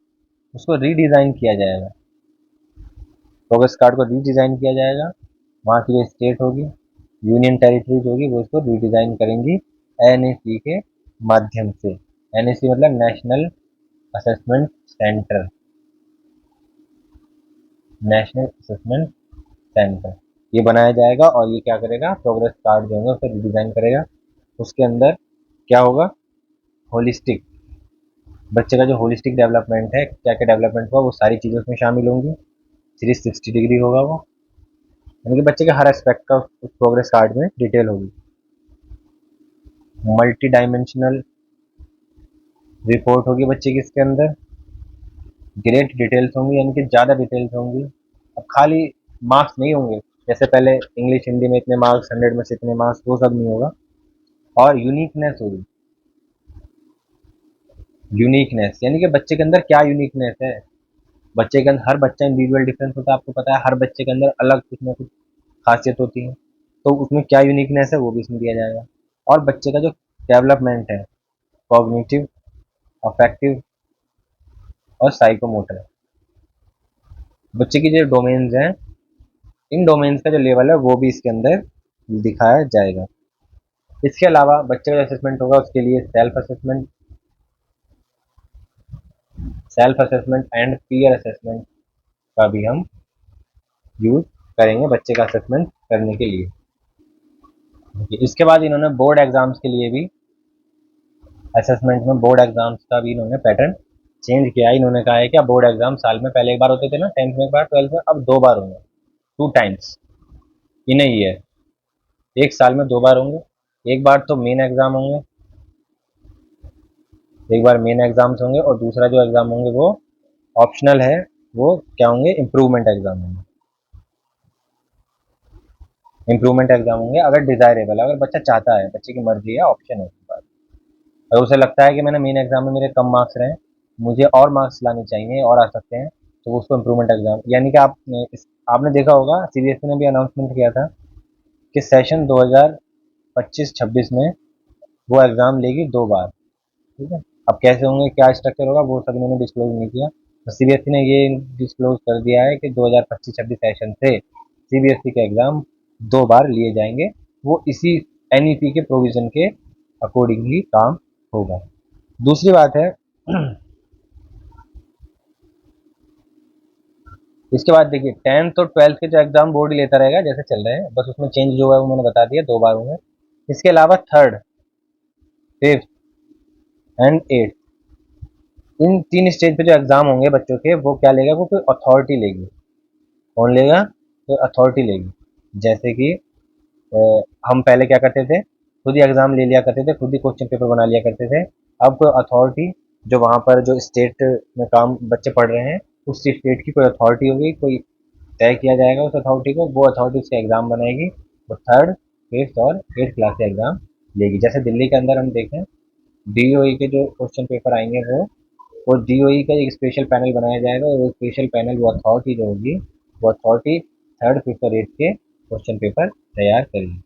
उसको रीडिज़ाइन किया जाएगा। प्रोग्रेस कार्ड को रीडिज़ाइन किया जाएगा, वहाँ की जो स्टेट होगी, यूनियन टेरिटरीज होगी, वो इसको रीडिज़ाइन करेंगी एनएसी के माध्यम से। एनएसी मतलब national assessment centre, national assessment centre ये बनाया जाएगा और ये क्या करेगा, प्रोग्रेस कार्ड जो होंगे उसे रिडिज़ाइन करेगा। उसके अंदर क्या होगा, होलिस्टिक, बच्चे का जो होलिस्टिक डेवलपमेंट है, क्या क्या डेवलपमेंट हुआ वो सारी चीज़ें उसमें शामिल होंगी। 360 डिग्री होगा वो, यानी कि बच्चे के हर एस्पेक्ट का उस प्रोग्रेस कार्ड में डिटेल होगी। मल्टी डायमेंशनल रिपोर्ट होगी बच्चे की इसके अंदर, ग्रेट डिटेल्स होंगी यानी कि ज़्यादा डिटेल्स होंगी। अब खाली मार्क्स नहीं होंगे, जैसे पहले इंग्लिश हिंदी में इतने मार्क्स, 100 में से इतने मार्क्स, वो सब नहीं होगा। और यूनिकनेस होगी, यूनिकनेस यानी कि बच्चे के अंदर क्या यूनिकनेस है। बच्चे के अंदर, हर बच्चा इंडिविजुअल डिफरेंस होता है, आपको पता है, हर बच्चे के अंदर अलग कुछ ना कुछ खासियत होती है, तो उसमें क्या यूनिकनेस है वो भी इसमें दिया जाएगा। और बच्चे का जो डेवलपमेंट है, कॉग्निटिव, अफेक्टिव और साइकोमोटर, बच्चे की जो डोमेन्स हैं, इन डोमेन्स का जो लेवल है वो भी इसके अंदर दिखाया जाएगा। इसके अलावा बच्चे का जो असेसमेंट होगा उसके लिए self assessment and peer assessment का भी हम यूज करेंगे बच्चे का असेसमेंट करने के लिए। इसके बाद इन्होंने बोर्ड एग्जाम्स के लिए भी, असेसमेंट में बोर्ड एग्जाम्स का भी इन्होंने पैटर्न चेंज किया है। इन्होंने कहा है कि अब बोर्ड एग्जाम साल में पहले एक बार होते थे ना, 10th में एक बार, 12th में अब 2 बार होंगे, 2 टाइम्स इन अ ईयर, एक साल में 2 बार होंगे। एक बार तो मेन एग्जाम होंगे, एक बार मेन एग्जाम्स होंगे और दूसरा जो एग्जाम होंगे वो ऑप्शनल है, वो क्या होंगे, इम्प्रूवमेंट एग्जाम होंगे। इम्प्रूवमेंट एग्जाम होंगे अगर डिजायरेबल, अगर बच्चा चाहता है, बच्चे की मर्जी है, ऑप्शन है उसके पास। अगर उसे लगता है कि मैंने मेन एग्जाम में मेरे कम मार्क्स रहे, मुझे और मार्क्स लाने चाहिए और आ सकते हैं, तो वो उसको इम्प्रूवमेंट एग्जाम, यानी कि आपने देखा होगा सीबीएसई ने भी अनाउंसमेंट किया था कि सेशन 2025-26 में वो एग्ज़ाम लेगी 2 बार, ठीक है। अब कैसे होंगे, क्या स्ट्रक्चर होगा, वो सब इन्होंने डिस्क्लोज नहीं किया। तो सीबीएसई ने ये डिस्क्लोज कर दिया है कि 2025-26 सेशन से सीबीएसई के एग्ज़ाम 2 बार लिए जाएंगे, वो इसी एनईपी के प्रोविज़न के अकॉर्डिंग ही काम होगा। दूसरी बात है इसके बाद देखिए 10th और 12th के जो एग्ज़ाम बोर्ड ही लेता रहेगा जैसे चल रहे हैं, बस उसमें चेंज जो है वो मैंने बता दिया, 2 बार होंगे। इसके अलावा 3rd, 5th and 8th in 3 stage पे जो एग्ज़ाम होंगे बच्चों के, वो क्या लेगा, वो कोई अथॉरिटी लेगी। कौन लेगा? तो अथॉरिटी लेगी। जैसे कि अ, हम पहले क्या करते थे, खुद ही एग्ज़ाम ले लिया करते थे, खुद ही क्वेश्चन पेपर बना लिया करते थे। अब कोई अथॉरिटी, जो वहाँ पर जो स्टेट में काम बच्चे पढ़ रहे हैं, उस स्टेट की कोई अथॉरिटी होगी, कोई तय किया जाएगा उस अथॉरिटी को, वो अथॉरिटी उसके एग्ज़ाम बनाएगी। वो 3rd, 5th और 8th क्लास के एग्ज़ाम लेगी। जैसे दिल्ली के अंदर हम देखें, डीओई के जो क्वेश्चन पेपर आएंगे, वो डीओई का एक स्पेशल पैनल बनाया जाएगा, और वो स्पेशल पैनल, वो अथॉरिटी जो होगी, वो अथॉरिटी 3rd, 5th और 8th के क्वेश्चन पेपर तैयार करेगी।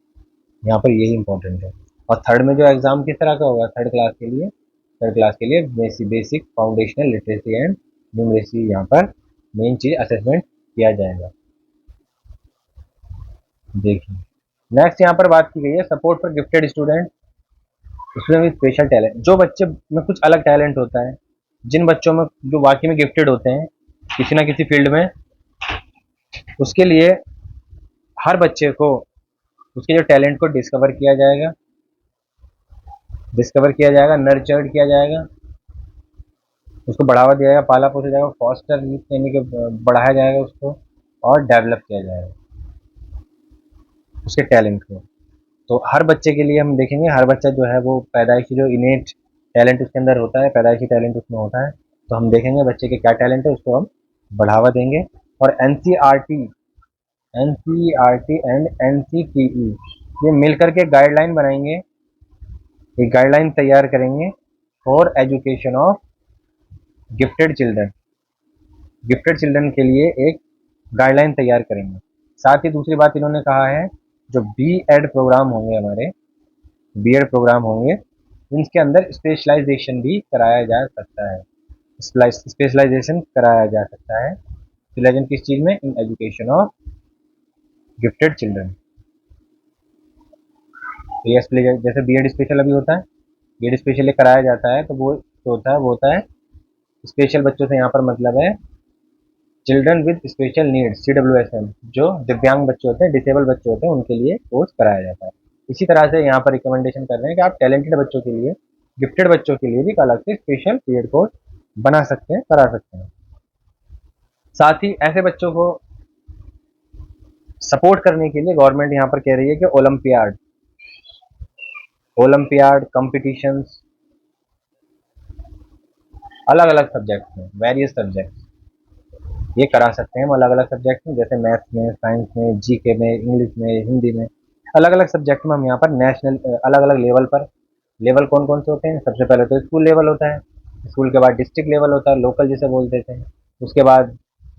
यहाँ पर यही इंपॉर्टेंट है। और 3rd में जो एग्ज़ाम किस तरह का होगा, 3rd क्लास के लिए basic foundational literacy and numeracy, यहाँ पर मेन चीज़ असेसमेंट किया जाएगा। देखिए नेक्स्ट यहाँ पर बात की गई है सपोर्ट फॉर गिफ्टेड स्टूडेंट, उसमें भी स्पेशल टैलेंट, जो बच्चे में कुछ अलग टैलेंट होता है, जिन बच्चों में जो वाकई में गिफ्टेड होते हैं किसी ना किसी फील्ड में, उसके लिए हर बच्चे को उसके जो टैलेंट को डिस्कवर किया जाएगा, नर्चर्ड किया जाएगा, उसको बढ़ावा दिया जाएगा, पाला पोसा जाएगा, फॉस्टर यानी कि बढ़ाया जाएगा उसको, और डेवलप किया जाएगा उसके टैलेंट को। तो हर बच्चे के लिए हम देखेंगे, हर बच्चा जो है वो पैदाइशी जो इनेट टैलेंट उसके अंदर होता है, पैदाइशी टैलेंट उसमें होता है, तो हम देखेंगे बच्चे के क्या टैलेंट है, उसको हम बढ़ावा देंगे। और एनसीईआरटी एंड एनसीटीई ये मिलकर के गाइडलाइन बनाएंगे, एक गाइडलाइन तैयार करेंगे for education of gifted children, gifted children के लिए एक गाइडलाइन तैयार करेंगे। साथ ही दूसरी बात इन्होंने कहा है, जो बीएड प्रोग्राम होंगे हमारे, बीएड प्रोग्राम होंगे, इनके अंदर स्पेशलाइजेशन भी कराया जा सकता है, स्पेशलाइजेशन कराया जा सकता है। स्पेशलाइजेशन किस चीज़ में? In education of gifted children. जैसे बीएड स्पेशल अभी होता है, बीएड स्पेशल कराया जाता है, तो वो जो होता है स्पेशल बच्चों से, यहाँ पर मतलब है children with special needs, CWSM, जो दिव्यांग बच्चे होते हैं, डिसेबल बच्चे होते हैं, उनके लिए कोर्स कराया जाता है। इसी तरह से यहाँ पर रिकमेंडेशन कर रहे हैं कि आप टैलेंटेड बच्चों के लिए, गिफ्टेड बच्चों के लिए भी एक अलग से स्पेशल पीरियड कोर्स बना सकते हैं, करा सकते हैं। साथ ही ऐसे बच्चों को सपोर्ट करने के लिए गवर्नमेंट यहाँ पर कह रही है कि ओलंपियाड कॉम्पिटिशन्स अलग अलग सब्जेक्ट में, वेरियस सब्जेक्ट ये करा सकते हैं हम, अलग अलग सब्जेक्ट में, जैसे मैथ्स में, साइंस में, जीके में, इंग्लिश में, हिंदी में, अलग अलग सब्जेक्ट में हम यहाँ पर नेशनल अलग अलग लेवल पर, लेवल कौन कौन से होते हैं, सबसे पहले तो स्कूल लेवल होता है, स्कूल के बाद डिस्ट्रिक्ट लेवल होता है, लोकल जिसे बोल देते हैं, उसके बाद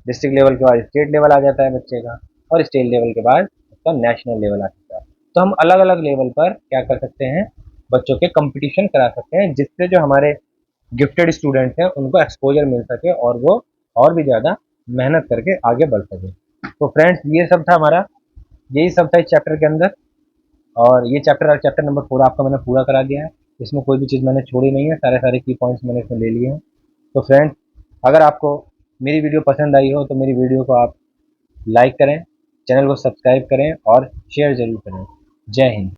डिस्ट्रिक्ट लेवल के बाद स्टेट लेवल आ जाता है बच्चे का, और स्टेट लेवल के बाद उसका नेशनल लेवल आ जाता है। तो हम अलग अलग लेवल पर क्या कर सकते हैं, बच्चों के कंपटीशन करा सकते हैं, जिससे जो हमारे गिफ्टेड स्टूडेंट्स हैं उनको एक्सपोजर मिल सके, और वो और भी ज़्यादा मेहनत करके आगे बढ़ सके। तो फ्रेंड्स ये सब था हमारा, यही सब था इस चैप्टर के अंदर, और ये चैप्टर नंबर 4 आपका मैंने पूरा करा दिया है। इसमें कोई भी चीज़ मैंने छोड़ी नहीं है, सारे सारे की पॉइंट्स मैंने इसमें ले लिए हैं। तो फ्रेंड्स अगर आपको मेरी वीडियो पसंद आई हो तो मेरी वीडियो को आप लाइक करें, चैनल को सब्सक्राइब करें और शेयर ज़रूर करें। जय हिंद।